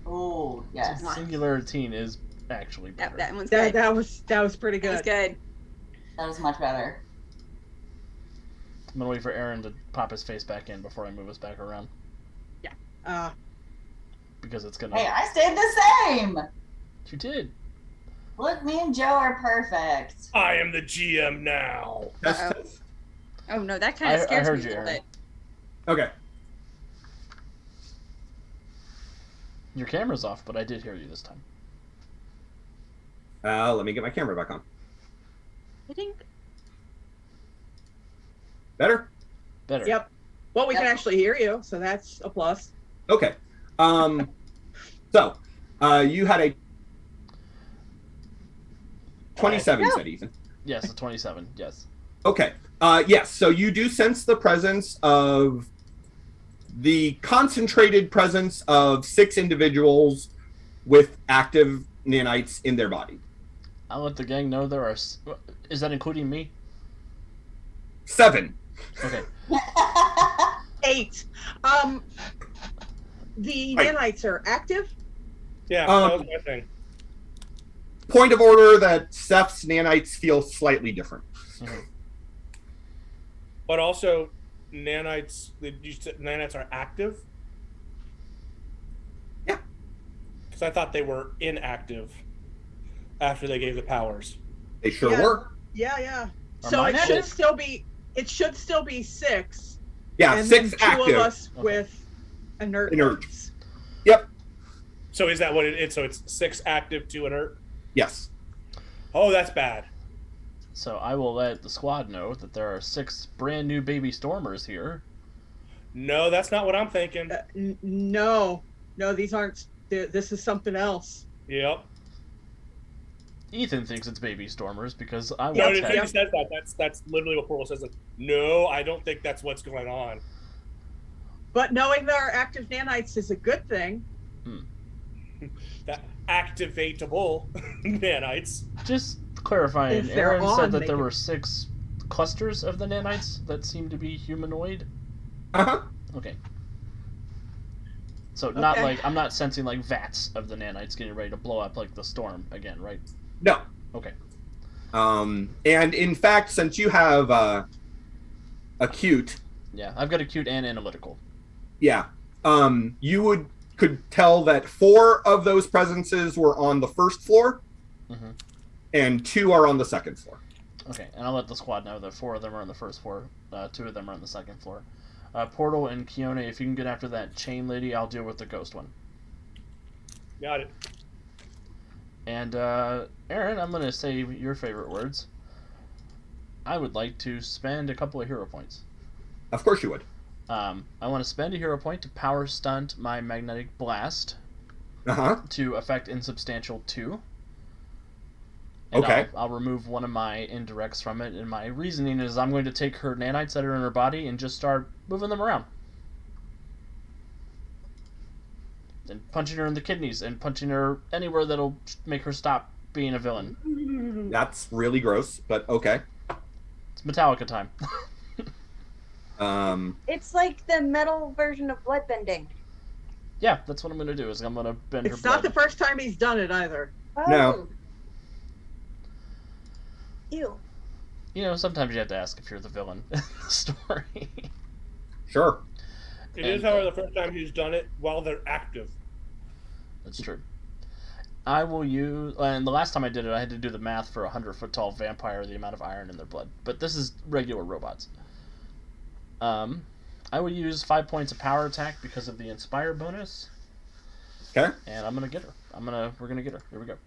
Oh, yes. Singularity is actually better. That one's good. That was pretty good. That was good. That was much better. I'm gonna wait for Aaron to pop his face back in before I move us back around. Yeah. Because it's gonna... Hey, I stayed the same! You did. Look, me and Joe are perfect. I am the GM now. Oh no, that kind of scares heard me you, a little Aaron. bit. Okay. Your camera's off, but I did hear you this time. Let me get my camera back on. I think Better? Better. Yep. Well, we can Yep. actually hear you, so that's a plus. Okay. So, you had a 27, you said, Ethan. Yes, a 27. Yes. Okay. Yes. So you do sense the presence of the concentrated presence of 6 individuals with active nanites in their body. I'll let the gang know there are. Is that including me? 7. Okay. 8. The Right. nanites are active. Yeah, Um, that was my thing. Point of order that Seth's nanites feel slightly different. But also, nanites. Nanites are active. Yeah. Because I thought they were inactive after they gave the powers. They sure Yeah. were. Yeah. Are So mine it should active? still be. It should still be 6. Yeah, and 6 then 2 active. of us Okay. with inert. Inert. ones. Yep. So is that what it is? So it's 6 active, 2 inert. Yes. Oh, that's bad. So I will let the squad know that there are 6 brand new baby stormers here. No, that's not what I'm thinking. No, these aren't. This is something else. Yep. Ethan thinks it's baby stormers because I No, once if had. he says that, that's literally what Portal says. Like, no, I don't think that's what's going on. But knowing there are active nanites is a good thing. That activatable nanites. Just clarifying, If they're Aaron on, said that they there can- were 6 clusters of the nanites that seem to be humanoid. Uh-huh. Okay. So not Okay. like I'm not sensing like vats of the nanites getting ready to blow up like the storm again, right? No. Okay. And in fact, since you have acute, Yeah, I've got acute and analytical. yeah, you could tell that 4 of those presences were on the first floor, Mm-hmm. and 2 are on the second floor. Okay, and I'll let the squad know that 4 of them are on the first floor, 2 of them are on the second floor. Portal and Keone, if you can get after that chain lady, I'll deal with the ghost one. Got it. And Aaron, I'm gonna say your favorite words. I would like to spend a couple of hero points. Of course you would. I want to spend a hero point to power stunt my magnetic blast Uh-huh. to affect insubstantial 2. And Okay. I'll remove one of my indirects from it, and my reasoning is I'm going to take her nanites that are in her body and just start moving them around. And punching her in the kidneys and punching her anywhere that'll make her stop being a villain. That's really gross, but okay. It's Metallica time. it's like the metal version of bloodbending. Yeah, that's what I'm going to do, is I'm going to bend her It's not the blood. first time he's done it either. No. Ew. You know, sometimes you have to ask if you're the villain in the story. Sure. It is, however, the first time he's done it while they're active. That's true. I will use, and the last time I did it, I had to do the math for a 100-foot-tall vampire, the amount of iron in their blood. But this is regular robots. I will use 5 points of power attack because of the inspire bonus. Okay. And I'm gonna get her. We're gonna get her. Here we go.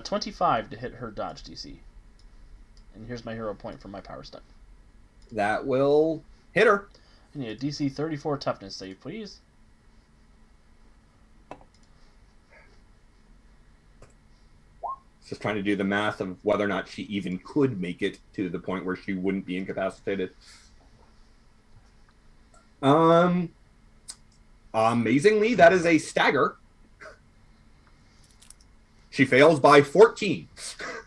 25 to hit her dodge DC. And here's my hero point for my power stunt. That will hit her. I need a DC 34 toughness save, please. Just trying to do the math of whether or not she even could make it to the point where she wouldn't be incapacitated. Amazingly, that is a stagger. She fails by 14.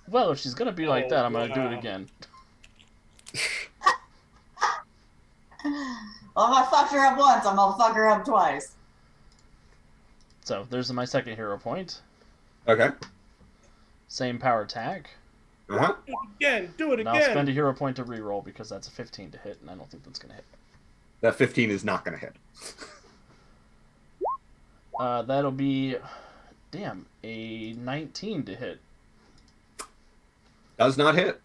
Well, if she's gonna be like that, I'm gonna do it wow. again. Well, if I fucked her up once, I'm gonna fuck her up twice. So there's my second hero point. Okay. Same power attack. Uh-huh. Do it again. Do it And I'll spend a again. hero point to reroll because that's a 15 to hit, and I don't think that's gonna hit. That 15 is not going to hit. That'll be, damn, a 19 to hit. Does not hit.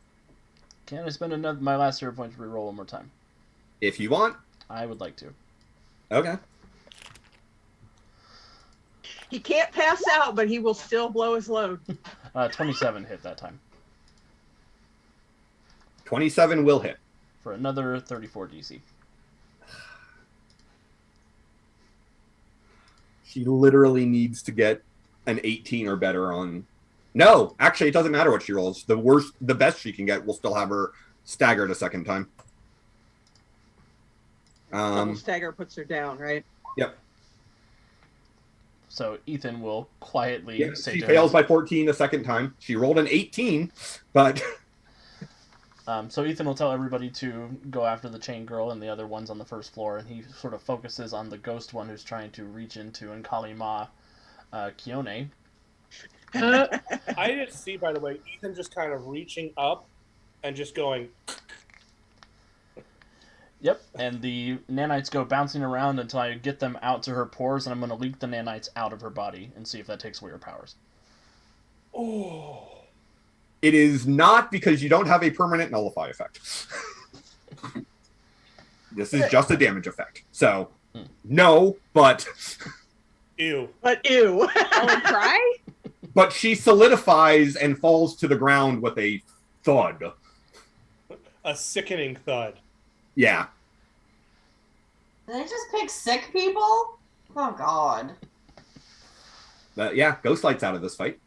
Can I spend my last hero point to reroll one more time? If you want. I would like to. Okay. He can't pass out, but he will still blow his load. 27 hit that time 27 will hit. for another 34 DC. She literally needs to get an 18 or better on. No, actually, it doesn't matter what she rolls. The best she can get will still have her staggered a second time. Double stagger puts her down, right? Yep. So Ethan will quietly say she to fails her, by 14 the second time. She rolled an 18, but so Ethan will tell everybody to go after the chain girl and the other ones on the first floor, and he sort of focuses on the ghost one who's trying to reach into and Kalima Kione. I didn't see, by the way, Ethan just kind of reaching up and just going. Yep, and the nanites go bouncing around until I get them out to her pores, and I'm going to leak the nanites out of her body and see if that takes away her powers. Oh. it is not, because you don't have a permanent nullify effect. This is just a damage effect. So, no, but... Ew. But ew. Oh, cry? But she solidifies and falls to the ground with a thud. A sickening thud. Yeah. Did they just pick sick people? Oh God. Yeah, Ghostlight's out of this fight.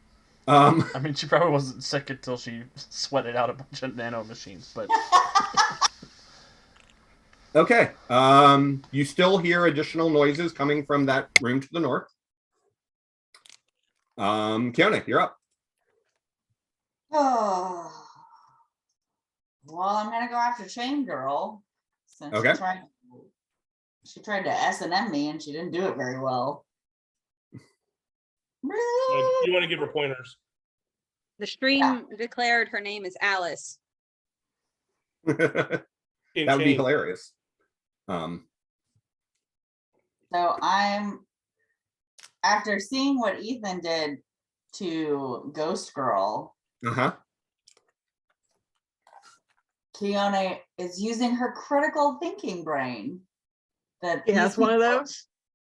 I mean, she probably wasn't sick until she sweated out a bunch of nano machines, but... Okay. You still hear additional noises coming from that room to the north. Kiona, you're up. Oh. Well, I'm gonna go after Chain Girl. Since Okay. she tried to S&M me and she didn't do it very well. You want to give her pointers. The stream declared her name is Alice. That would be hilarious. So I'm, after seeing what Ethan did to Ghost Girl, Uh-huh. Kione is using her critical thinking brain. That He has one of those?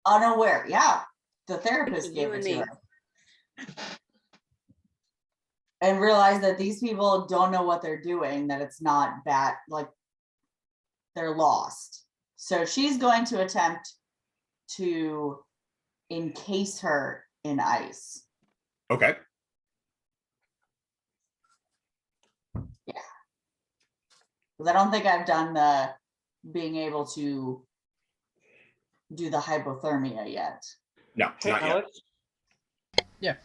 Unaware. Yeah. The therapist gave it to her. And realize that these people don't know what they're doing, that it's not bad, like they're lost. So she's going to attempt to encase her in ice. Okay. Yeah. Because I don't think I've done the being able to do the hypothermia yet. No, Hey, not Alex? Yeah.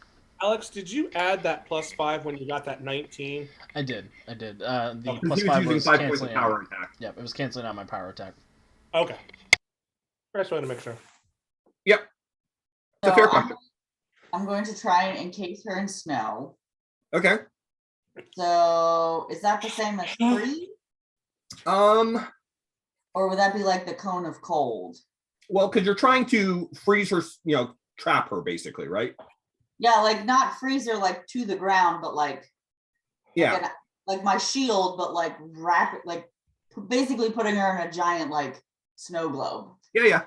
Alex, did you add that +5 when you got that 19? I did. The yet. plus He was 5 using was 5 points of canceling power out. attack. Yep, it was canceling out my power attack. Okay. I just wanted to make sure. Yep. It's a fair question. I'm going to try and encase her in snow. Okay. So is that the same as freeze? Or would that be like the cone of cold? Well, because you're trying to freeze her, trap her, basically, right? Yeah, like not freeze her like to the ground, but like like my shield, but like wrap it, like basically putting her in a giant like snow globe. Yeah.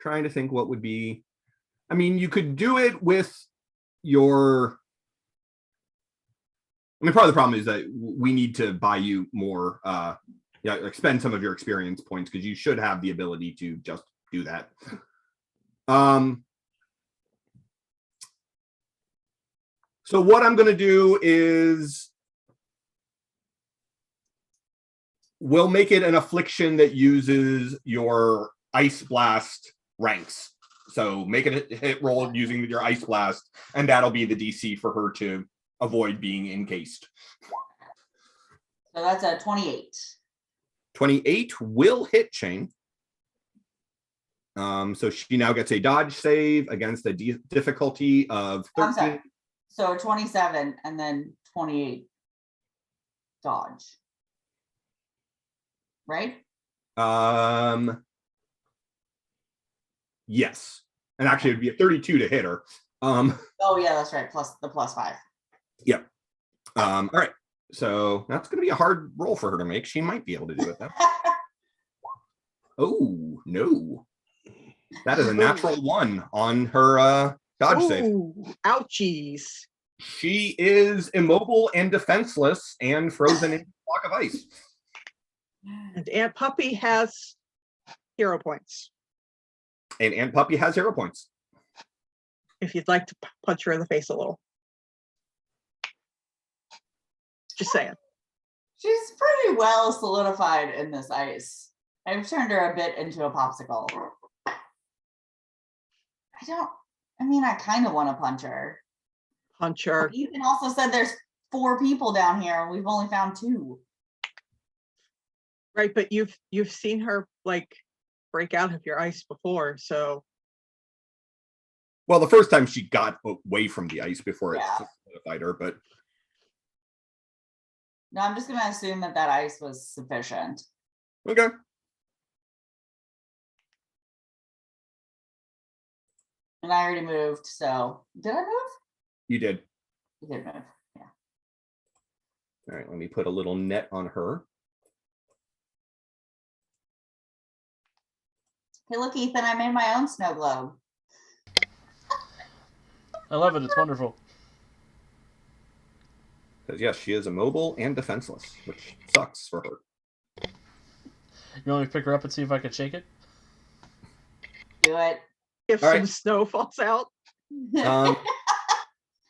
Trying to think what would be. I mean, you could do it with your. I mean, part of the problem is that we need to buy you more, expend some of your experience points, because you should have the ability to just do that. So what I'm going to do is we'll make it an affliction that uses your ice blast ranks. So make it a hit roll using your ice blast, and that'll be the DC for her to avoid being encased. So that's a 28. 28 will hit Chain. So she now gets a dodge save against a difficulty of 13. So 27 and then 28 dodge. Right? Yes. And actually it'd be a 32 to hit her. Oh yeah, that's right. Plus the +5. Yep. All right. So that's going to be a hard roll for her to make. She might be able to do it though. Oh no, that is a natural 1 on her dodge save. Ooh, ouchies. She is immobile and defenseless and frozen in a block of ice. And Aunt Puppy has hero points. And Aunt Puppy has 0 points. If you'd like to punch her in the face a little. Just saying. She's pretty well solidified in this ice. I've turned her a bit into a popsicle. I kind of want to punch her. Punch her. Ethan also said there's 4 people down here and we've only found 2. Right, but you've seen her like break out of your ice before, so. Well, the first time she got away from the ice before it solidified her, but. No, I'm just going to assume that ice was sufficient. Okay. And I already moved, so did I move? You did. You did move, yeah. All right, let me put a little net on her. Hey, look, Ethan, I made my own snow globe. I love it. It's wonderful. Because yes, she is immobile and defenseless, which sucks for her. You want me to pick her up and see if I can shake it? Do it. If All some right. snow falls out.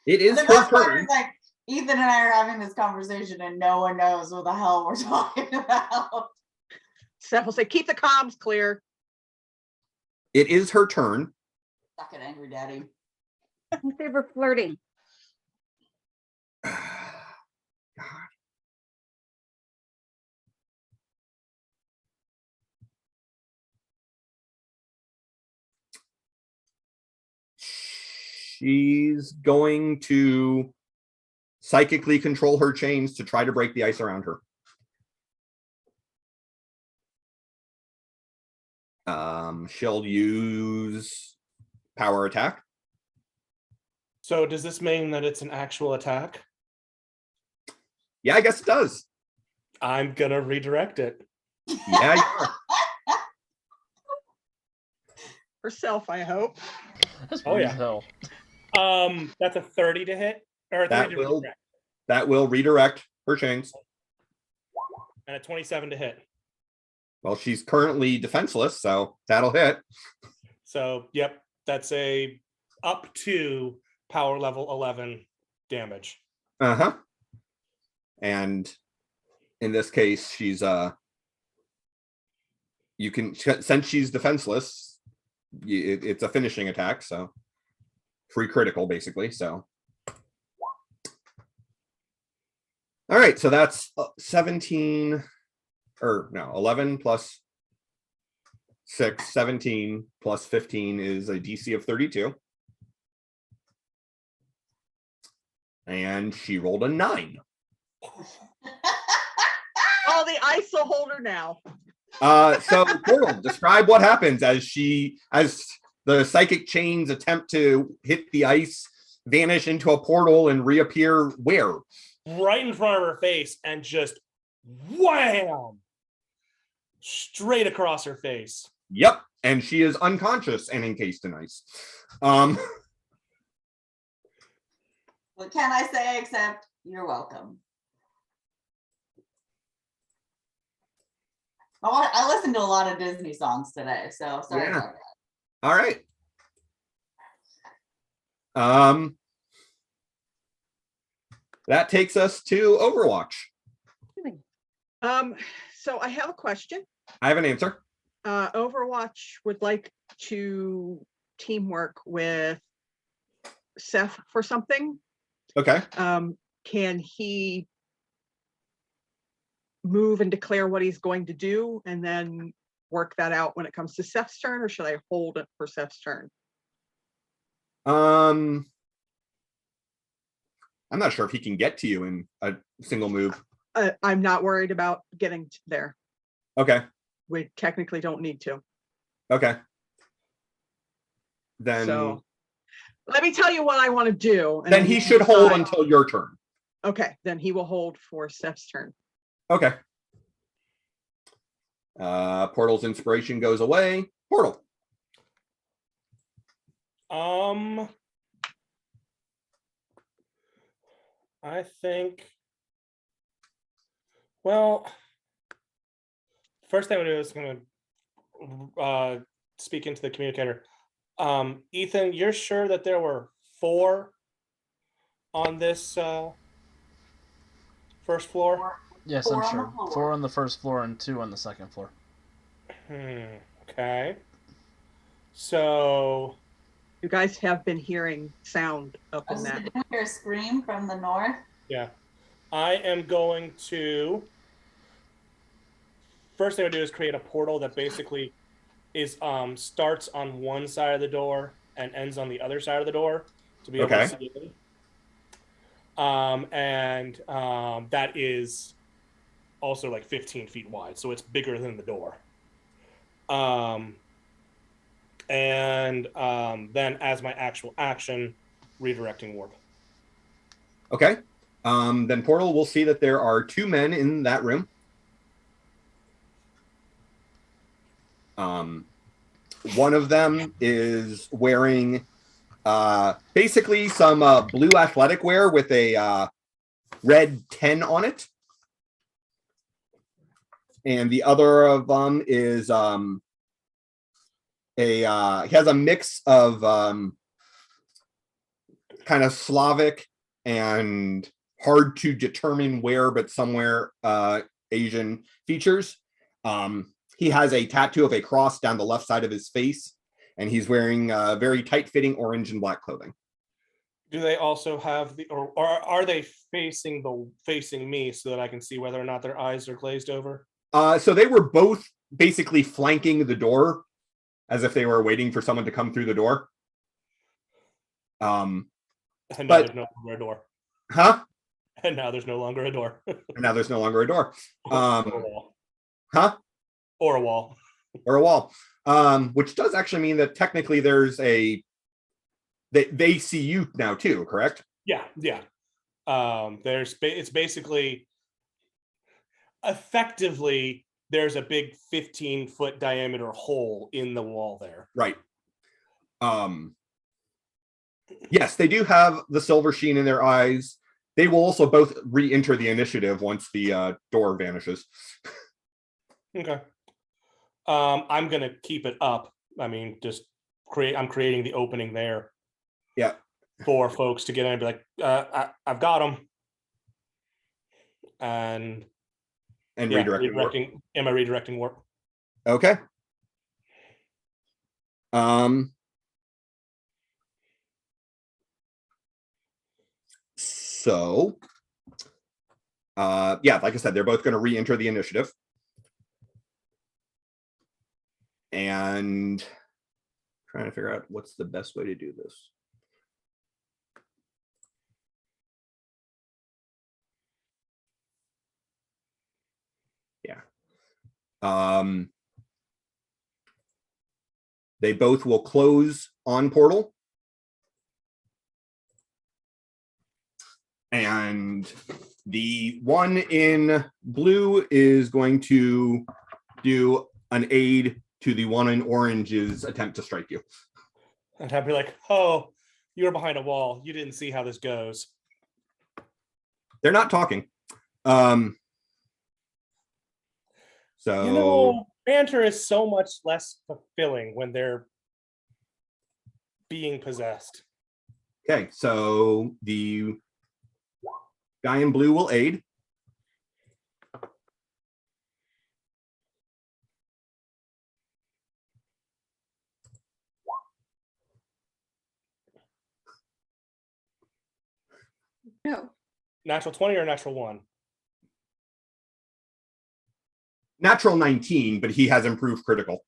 It is The her best part turn. is, like, Ethan and I are having this conversation and no one knows what the hell we're talking about. Steph will say, keep the comms clear. It is her turn. Suck it, angry daddy. My favorite flirting. God. She's going to psychically control her chains to try to break the ice around her. She'll use power attack. So does this mean that it's an actual attack? Yeah, I guess it does. I'm gonna redirect it. Yeah, you are. Herself, I hope. That's Oh, rude yeah. as hell. That's a 30 to hit, or a 30 to redirect, That will redirect her chains. and a 27 to hit. Well, she's currently defenseless, so that'll hit. So, yep, that's a up to power level 11 damage. Uh-huh. And in this case, she's you can, since she's defenseless, it's a finishing attack, so free critical basically. So all right, so that's 17 or no, 11 plus 6, 17 plus 15 is a DC of 32. And she rolled a 9. Oh, the ice will hold her now. So Portal, describe what happens as the psychic chains attempt to hit the ice, vanish into a portal, and reappear where? Right in front of her face, and just wham! Straight across her face. Yep, and she is unconscious and encased in ice. What can I say except you're welcome? I listened to a lot of Disney songs today, so sorry about that. All right. That takes us to Overwatch. So I have a question. I have an answer. Overwatch would like to teamwork with Seth for something. Okay. Can he move and declare what he's going to do and then work that out when it comes to Seth's turn, or should I hold it for Seth's turn? I'm not sure if he can get to you in a single move. I'm not worried about getting there. Okay. We technically don't need to. Okay. Then So let me tell you what I want to do. then he should hold until your turn. Okay, then he will hold for Steph's turn. Okay. Portal's inspiration goes away. Portal. I think. Well, first thing I'm gonna do is gonna speak into the communicator. Ethan, you're sure that there were 4 on this first floor? Yes, Four I'm on the sure. floor. 4 on the first floor and 2 on the second floor. Okay. So You guys have been hearing sound up in So that. did you hear a scream from the north? yeah, I am going to. First thing I do is create a portal that basically is starts on one side of the door and ends on the other side of the door to be able to see it. That is also like 15 feet wide, so it's bigger than the door. Then as my actual action, redirecting warp. Okay. Then Portal will see that there are 2 men in that room. One of them is wearing basically some blue athletic wear with a red 10 on it. And the other of them is he has a mix of kind of Slavic and hard to determine where, but somewhere Asian features. He has a tattoo of a cross down the left side of his face, and he's wearing very tight-fitting orange and black clothing. Do they also have or are they facing me so that I can see whether or not their eyes are glazed over? So they were both basically flanking the door as if they were waiting for someone to come through the door. And now but- there's no longer a door. Huh? And now there's no longer a door. And now there's no longer a door. Or a wall. Huh? Or a wall. Or a wall. Which does actually mean that technically there's they see you now too, correct? Yeah. It's basically effectively there's a big 15-foot diameter hole in the wall there. Right. Yes, they do have the silver sheen in their eyes. They will also both re-enter the initiative once the door vanishes. Okay. I'm gonna keep it up. I mean, I'm creating the opening there. Yeah. For folks to get in and be like, I've got them. And redirecting. Am I redirecting warp? Okay. So, yeah, like I said, they're both going to re-enter the initiative. And trying to figure out what's the best way to do this. Yeah. They both will close on portal. And the one in blue is going to do an aid to the one in orange's attempt to strike you. And I'd be like, oh, you were behind a wall. You didn't see how this goes. They're not talking. So banter is so much less fulfilling when they're being possessed. Okay, so the guy in blue will aid. No. Natural 20 or natural 1? Natural 19, but he has improved critical.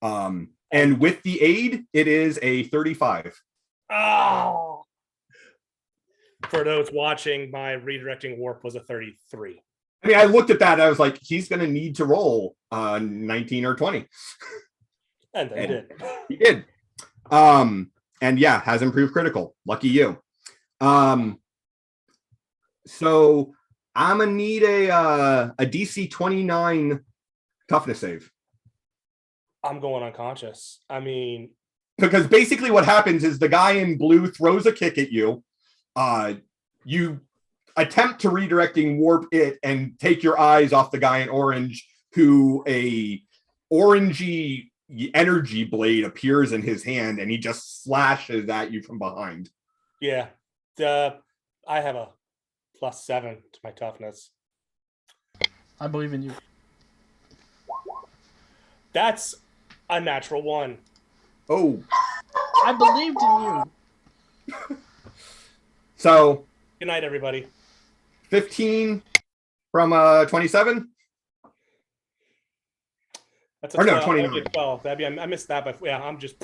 And with the aid, it is a 35. Oh. For those watching, my redirecting warp was a 33. I mean, I looked at that. I was like, he's going to need to roll 19 or 20. And they did. He did. And yeah, has improved critical. Lucky you. So I'm gonna need a DC 29 toughness save. I'm going unconscious. I mean, Because basically what happens is the guy in blue throws a kick at you. You attempt to redirecting warp it and take your eyes off the guy in orange, who a orangey energy blade appears in his hand and he just slashes at you from behind. yeah. I have a +7 to my toughness. I believe in you. That's a natural 1. Oh. I believed in you. So Good night, everybody. 15 from 27. That's a Or no, 12. That'd 29. be a 12. That'd be, I missed that, but yeah, I'm just.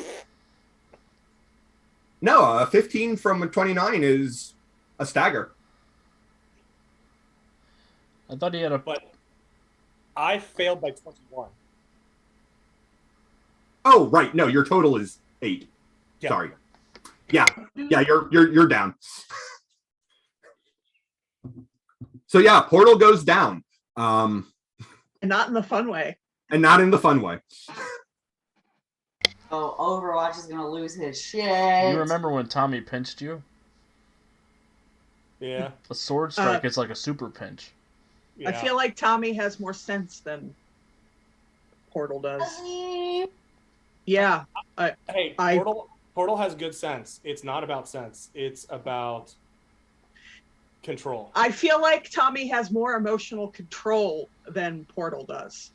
No, 15 from 29 is a stagger. I thought he had a. But I failed by 21. Oh, right. No, your total is 8. Yeah. Sorry. Yeah, you're down. So yeah, portal goes down. And not in the fun way. And not in the fun way. Oh, Overwatch is gonna lose his shit. You remember when Tommy pinched you? Yeah. A sword strike is like a super pinch. Yeah. I feel like Tommy has more sense than Portal does. Yeah. Hey, Portal has good sense. It's not about sense. It's about control. I feel like Tommy has more emotional control than Portal does.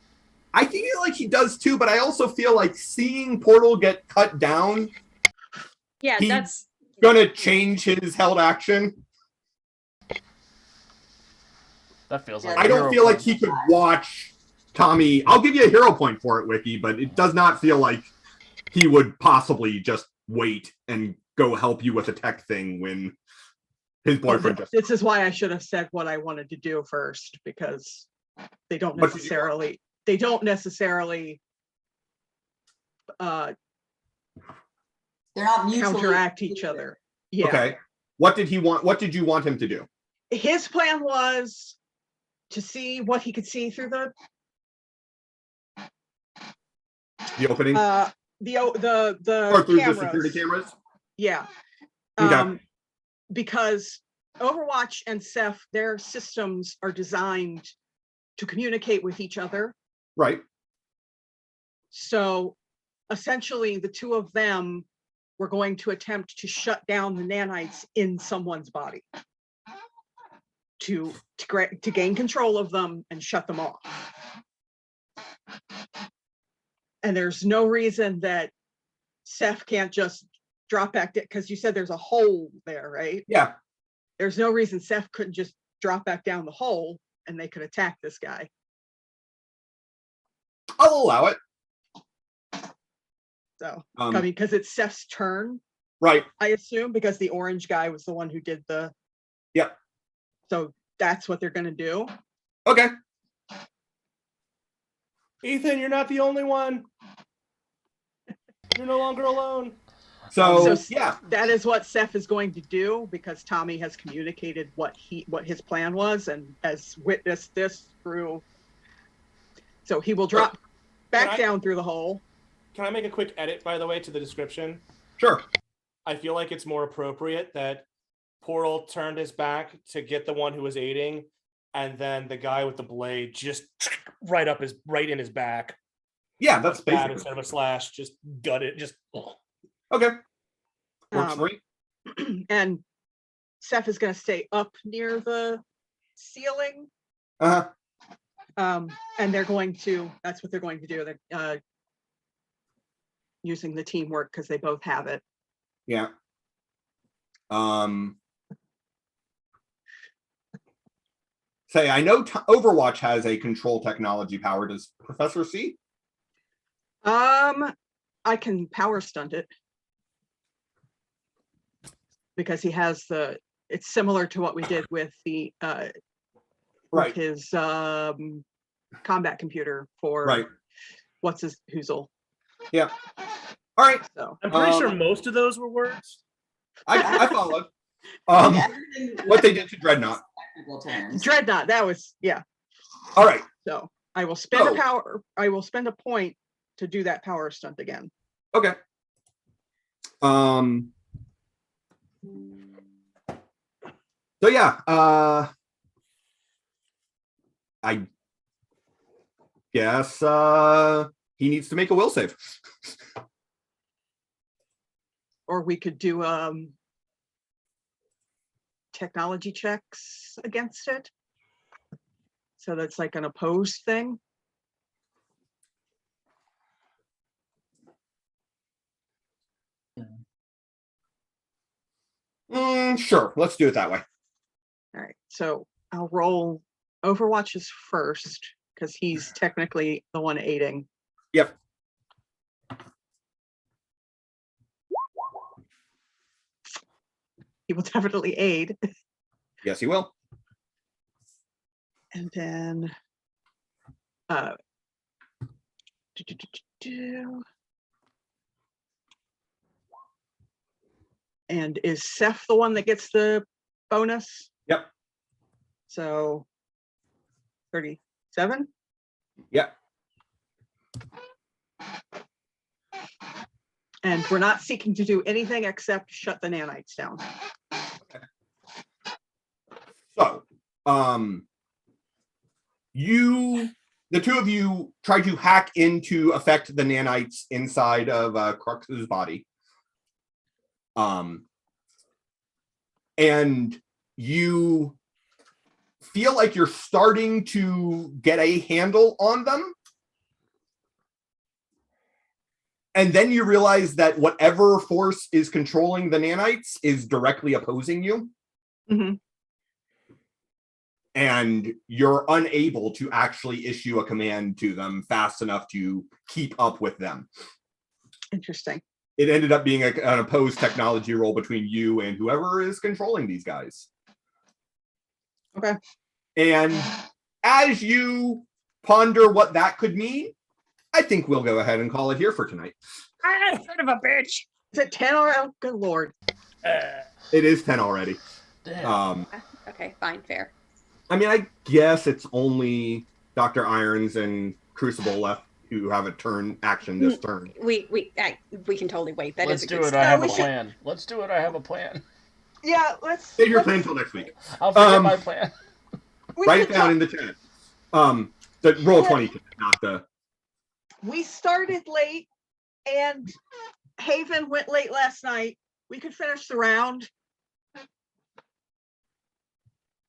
I feel like he does too, but I also feel like seeing Portal get cut down, Yeah, He- that's gonna change his held action. That feels Yeah, like. I a don't hero feel like point. he could watch Tommy. I'll give you a hero point for it, Wiki, but it does not feel like he would possibly just wait and go help you with a tech thing when his boyfriend just. This is why I should have said what I wanted to do first, because they don't What did you necessarily They're not mutually counteract each other. Yeah. Okay. What did he want? What did you want him to do? His plan was to see what he could see through the The opening or through cameras. the security cameras? Yeah. Okay. Because Overwatch and Ceph, their systems are designed to communicate with each other. Right. So essentially the two of them were going to attempt to shut down the nanites in someone's body to gain control of them and shut them off. And there's no reason that Ceph can't just drop back, because you said there's a hole there, right? Yeah. There's no reason Ceph couldn't just drop back down the hole and they could attack this guy. I'll allow it. So, I mean, because it's Ceph's turn, Right. I assume, because the orange guy was the one who did the. Yep. So that's what they're going to do. Okay. Ethan, you're not the only one. You're no longer alone. So yeah. That is what Ceph is going to do, because Tommy has communicated what his plan was and has witnessed this through. So he will drop back down through the hole. Can I make a quick edit, by the way, to the description? Sure. I feel like it's more appropriate that Portal turned his back to get the one who was aiding, and then the guy with the blade just right in his back. Yeah, that's bad basically instead of a slash, just gut it, just. okay. Works for me. And Ceph is going to stay up near the ceiling. Uh-huh. And that's what they're going to do. They're using the teamwork because they both have it. Yeah. Say, I know Overwatch has a control technology power. Does Professor C? I can power stunt it because he has it's similar to what we did with the Right. with his combat computer for Right. what's his Hoozle. Yeah. All right. So I'm pretty sure most of those were words. I followed. Everything What they did to Dreadnought. technical terms. Dreadnought. That was, yeah. All right. So I will spend So- a power. I will spend a point to do that power stunt again. Okay. So yeah, I guess he needs to make a will save. Or we could do technology checks against it. So that's like an opposed thing. Sure, let's do it that way. All right. So I'll roll Overwatch's first because he's technically the one aiding. Yep. He will definitely aid. Yes, he will. And then and is Seth the one that gets the bonus? Yep. So 37. Yep. And we're not seeking to do anything except shut the nanites down. So, the two of you try to hack into affect the nanites inside of Crux's body. And you feel like you're starting to get a handle on them. And then you realize that whatever force is controlling the nanites is directly opposing you. Mm-hmm. And you're unable to actually issue a command to them fast enough to keep up with them. Interesting. It ended up being an opposed technology roll between you and whoever is controlling these guys. Okay. And as you ponder what that could mean, I think we'll go ahead and call it here for tonight. Son of a bitch. Is it 10 or oh, good lord. It is 10 already. Damn. Okay, fine, fair. I mean, I guess it's only Dr. Irons and Crucible left who have a turn action this turn. We can totally wait. That Let's is a do good it. I have a we should- plan. Let's do it. I have a plan. Yeah, let's Save your let's- plan until next week. I'll forget my plan. we Write should it down talk- in the chat. The roll Yeah. 20, not the. We started late and Haven went late last night. We could finish the round. I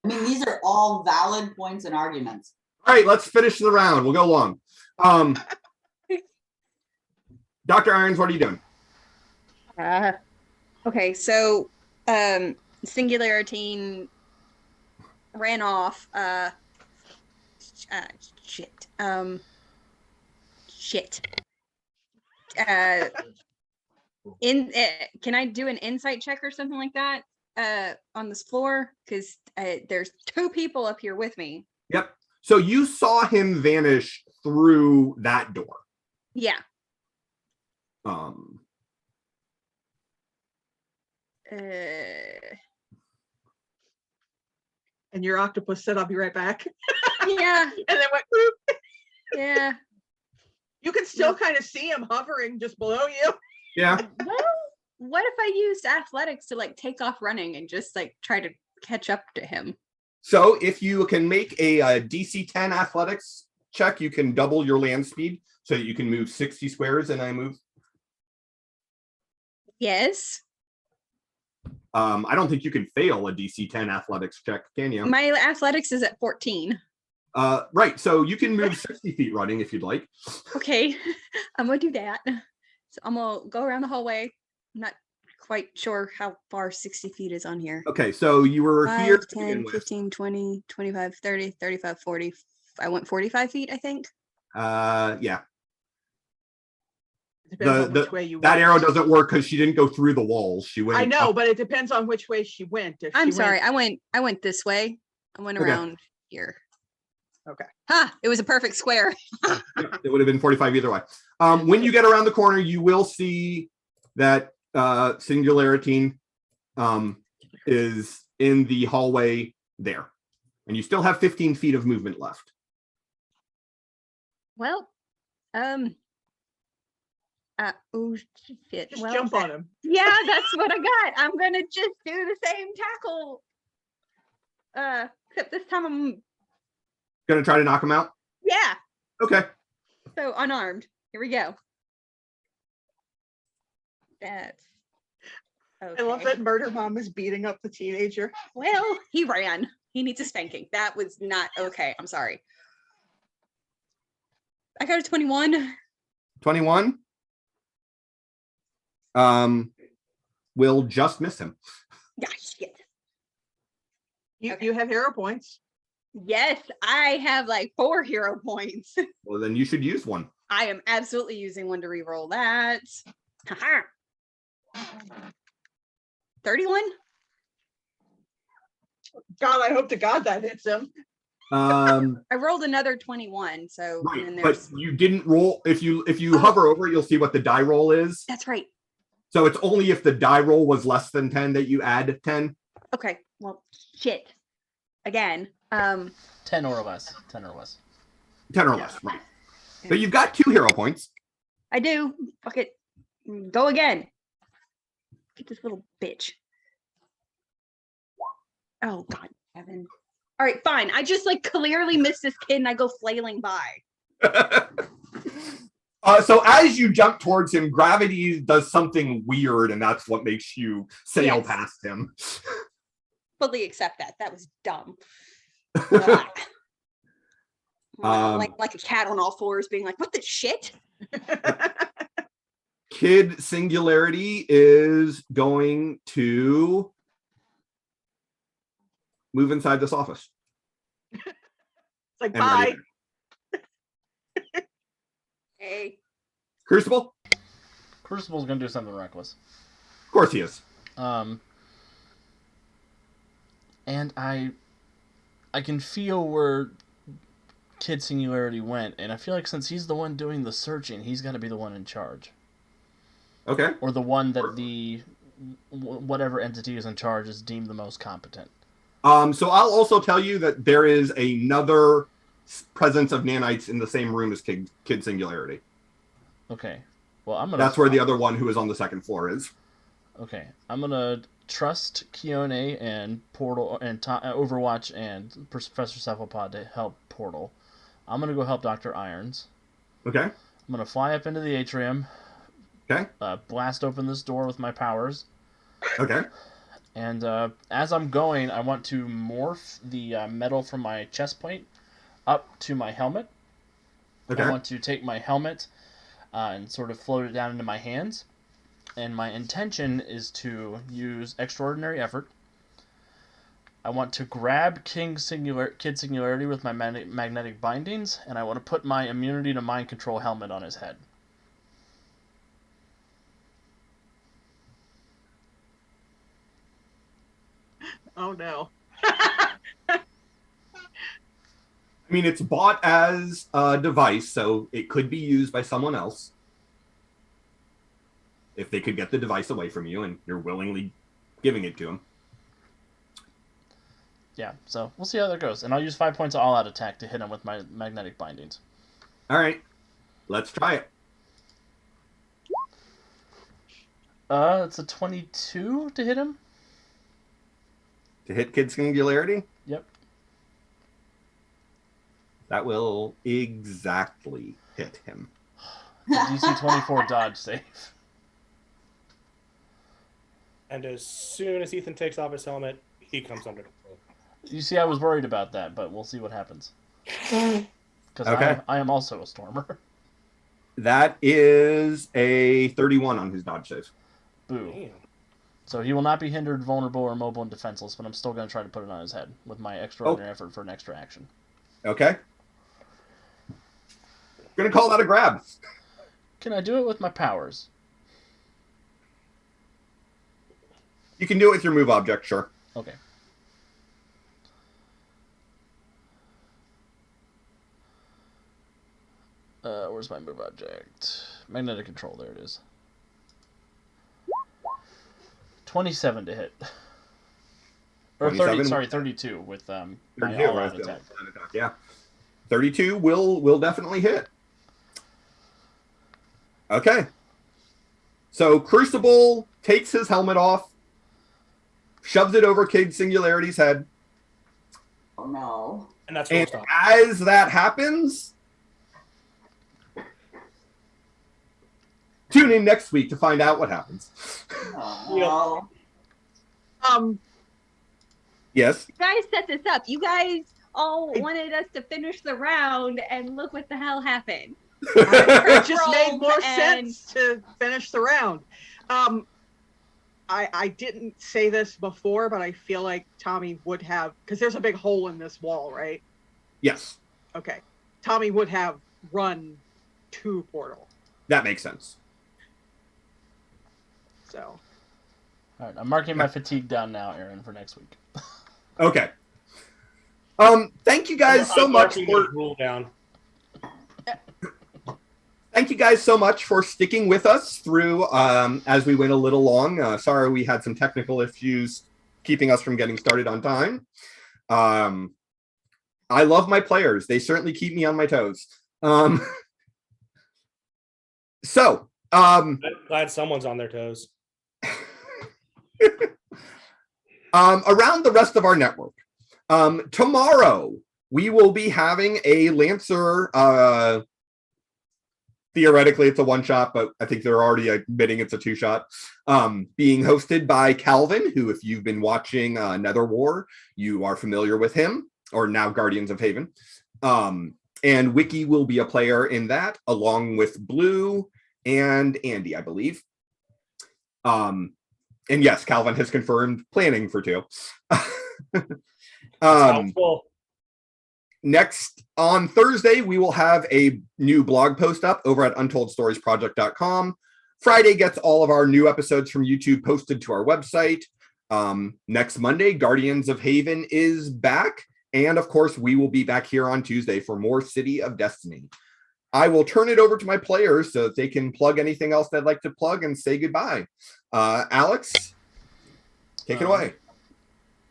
mean, these are all valid points and arguments. All right, let's finish the round. We'll go long. Dr. Irons, what are you doing? Okay, so Singularity ran off. Shit. Can I do an insight check or something like that on this floor? Because there's two people up here with me. Yep. So you saw him vanish through that door. Yeah. And your octopus said, I'll be right back. Yeah. And then went, "Oop." Yeah. You can still Yep. kind of see him hovering just below you. Yeah. Well, what if I used athletics to like take off running and just like try to catch up to him? So if you can make a DC 10 athletics check, you can double your land speed so that you can move 60 squares in a move. Yes. I don't think you can fail a DC 10 athletics check, can you? My athletics is at 14. Right. So you can move 60 feet running if you'd like. Okay. I'm gonna do that. So I'm gonna go around the hallway. I'm not quite sure how far 60 feet is on here. Okay. So you were 5, here. to 10, begin with. 15, 20, 25, 30, 35, 40. I went 45 feet, I think. Yeah. Depends on which way you That went. arrow doesn't work because she didn't go through the walls. She went. I know, up. but it depends on which way she went. If I'm she sorry. went- I went this way. I went Okay. around here. Okay. Ha! It was a perfect square. It would have been 45 either way. When you get around the corner, you will see that Singularity is in the hallway there. And you still have 15 feet of movement left. Well, oh shit. Just Well, jump on him. yeah, that's what I got. I'm gonna just do the same tackle. Except this time I'm Gonna try to knock him out? yeah. Okay. So unarmed. Here we go. That's okay. I love that Murder Mom is beating up the teenager. Well, he ran. He needs a spanking. That was not okay. I'm sorry. I got a 21. 21. Will just miss him. Gosh, yes. You have hero points. Yes, I have like 4 hero points. Well, then you should use one. I am absolutely using one to reroll that. Haha. 31? God, I hope to God that hits him. I rolled another 21, so Right, and but there's you didn't roll. If you hover over it, you'll see what the die roll is. that's right. So it's only if the die roll was less than 10 that you add 10. Okay, well, shit. Again, 10 or less. 10 or less. 10 or less, right. So you've got 2 hero points. I do. Fuck it. Go again. Get this little bitch. Oh God, Evan. All right, fine. I just like clearly missed this kid and I go flailing by. So as you jump towards him, gravity does something weird, and that's what makes you sail Yes. past him. Fully accept that. That was dumb. Ugh. Like a cat on all fours being like, what the shit? Kid Singularity is going to move inside this office. It's like, And ready bye. there. Hey. Crucible? Crucible's gonna do something reckless. Of course he is. And I can feel where Kid Singularity went, and I feel like since he's the one doing the searching, he's got to be the one in charge, Okay. or the one that the whatever entity is in charge is deemed the most competent. So I'll also tell you that there is another presence of nanites in the same room as Kid Singularity. Okay. Well, I'm gonna. That's where the other one who is on the second floor is. Okay, I'm gonna trust Keone and Portal and Overwatch and Professor Cephalopod to help Portal. I'm gonna go help Dr. Irons. Okay. I'm gonna fly up into the atrium. Okay. Blast open this door with my powers. Okay. And as I'm going, I want to morph the metal from my chest plate up to my helmet. Okay. I want to take my helmet and sort of float it down into my hands. And my intention is to use extraordinary effort. I want to grab Kid Singularity with my magnetic bindings, and I want to put my immunity to mind control helmet on his head. Oh no. I mean, it's bought as a device, so it could be used by someone else. If they could get the device away from you and you're willingly giving it to them. Yeah, so we'll see how that goes. And I'll use 5 points of all-out attack to hit him with my magnetic bindings. All right. Let's try it. It's a 22 to hit him? To hit Kid Singularity? Yep. That will exactly hit him. It's a DC 24 dodge save. And as soon as Ethan takes off his helmet, he comes under control. You see, I was worried about that, but we'll see what happens. Because Okay. I am also a Stormer. That is a 31 on his dodge save. Boo. Damn. So he will not be hindered, vulnerable, or mobile and defenseless, but I'm still going to try to put it on his head with my extraordinary effort for an extra action. Okay. Gonna call that a grab. Can I do it with my powers? You can do it with your move object, sure. Okay. Where's my move object? Magnetic control, there it is. 27 to hit. Or 30, 27. sorry, 32 with my 32, all right, out attack. Yeah. 32 will definitely hit. Okay. So Crucible takes his helmet off, shoves it over Kid Singularity's head. Oh no. And that's where And we'll stop. as that happens, tune in next week to find out what happens. Oh no. Yes. You guys set this up. You guys all wanted us to finish the round, and look what the hell happened. It just made Rolled more and- sense to finish the round. I didn't say this before, but I feel like Tommy would have, because there's a big hole in this wall, right? Yes. Okay. Tommy would have run to Portal. That makes sense. So. All right, I'm marking my fatigue down now, Aaron, for next week. Okay. Thank you guys so I'm much marking for the rule down. Thank you guys so much for sticking with us through as we went a little long. Sorry we had some technical issues keeping us from getting started on time. I love my players. They certainly keep me on my toes. Glad someone's on their toes. Around the rest of our network, tomorrow we will be having a Lancer. Theoretically, it's a one-shot, but I think they're already admitting it's a two-shot. Being hosted by Calvin, who, if you've been watching Nether War, you are familiar with him, or now Guardians of Haven. And Wiki will be a player in that, along with Blue and Andy, I believe. And yes, Calvin has confirmed planning for 2. Next, on Thursday, we will have a new blog post up over at untoldstoriesproject.com. Friday gets all of our new episodes from YouTube posted to our website. Next Monday, Guardians of Haven is back. And of course, we will be back here on Tuesday for more City of Destiny. I will turn it over to my players so that they can plug anything else they'd like to plug and say goodbye. Alex, take it away.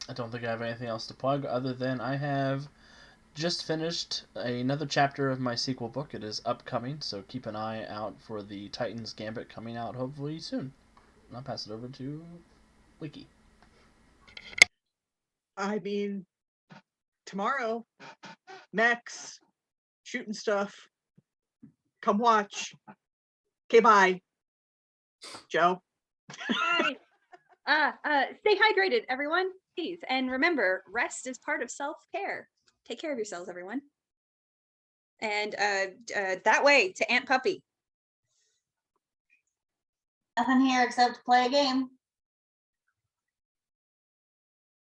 I don't think I have anything else to plug other than I have just finished another chapter of my sequel book. It is upcoming, so keep an eye out for the Titans Gambit coming out hopefully soon. And I'll pass it over to Wiki. I mean, tomorrow, mechs, shooting stuff. Come watch. Okay, bye. Joe. Stay hydrated, everyone, please. And remember, rest is part of self-care. Take care of yourselves, everyone. And that way to Aunt Puppy. Nothing here except play a game.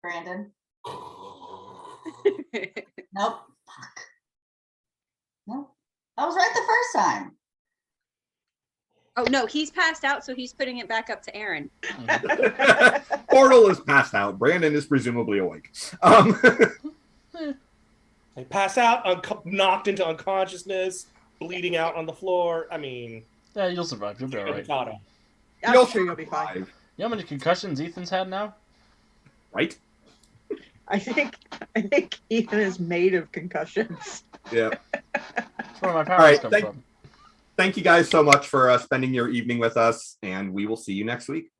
Brandon. Nope. Fuck. Nope. I was right the first time. Oh no, he's passed out, so he's putting it back up to Aaron. Portal is passed out. Brandon is presumably awake. They pass out, knocked into unconsciousness, bleeding out on the floor. I mean, Yeah, you'll survive. You'll be all right. I'm sure you'll be fine. You know how many concussions Ethan's had now? Right? I think Ethan is made of concussions. Yeah. That's where my powers All right, come from. Thank you guys so much for spending your evening with us, and we will see you next week.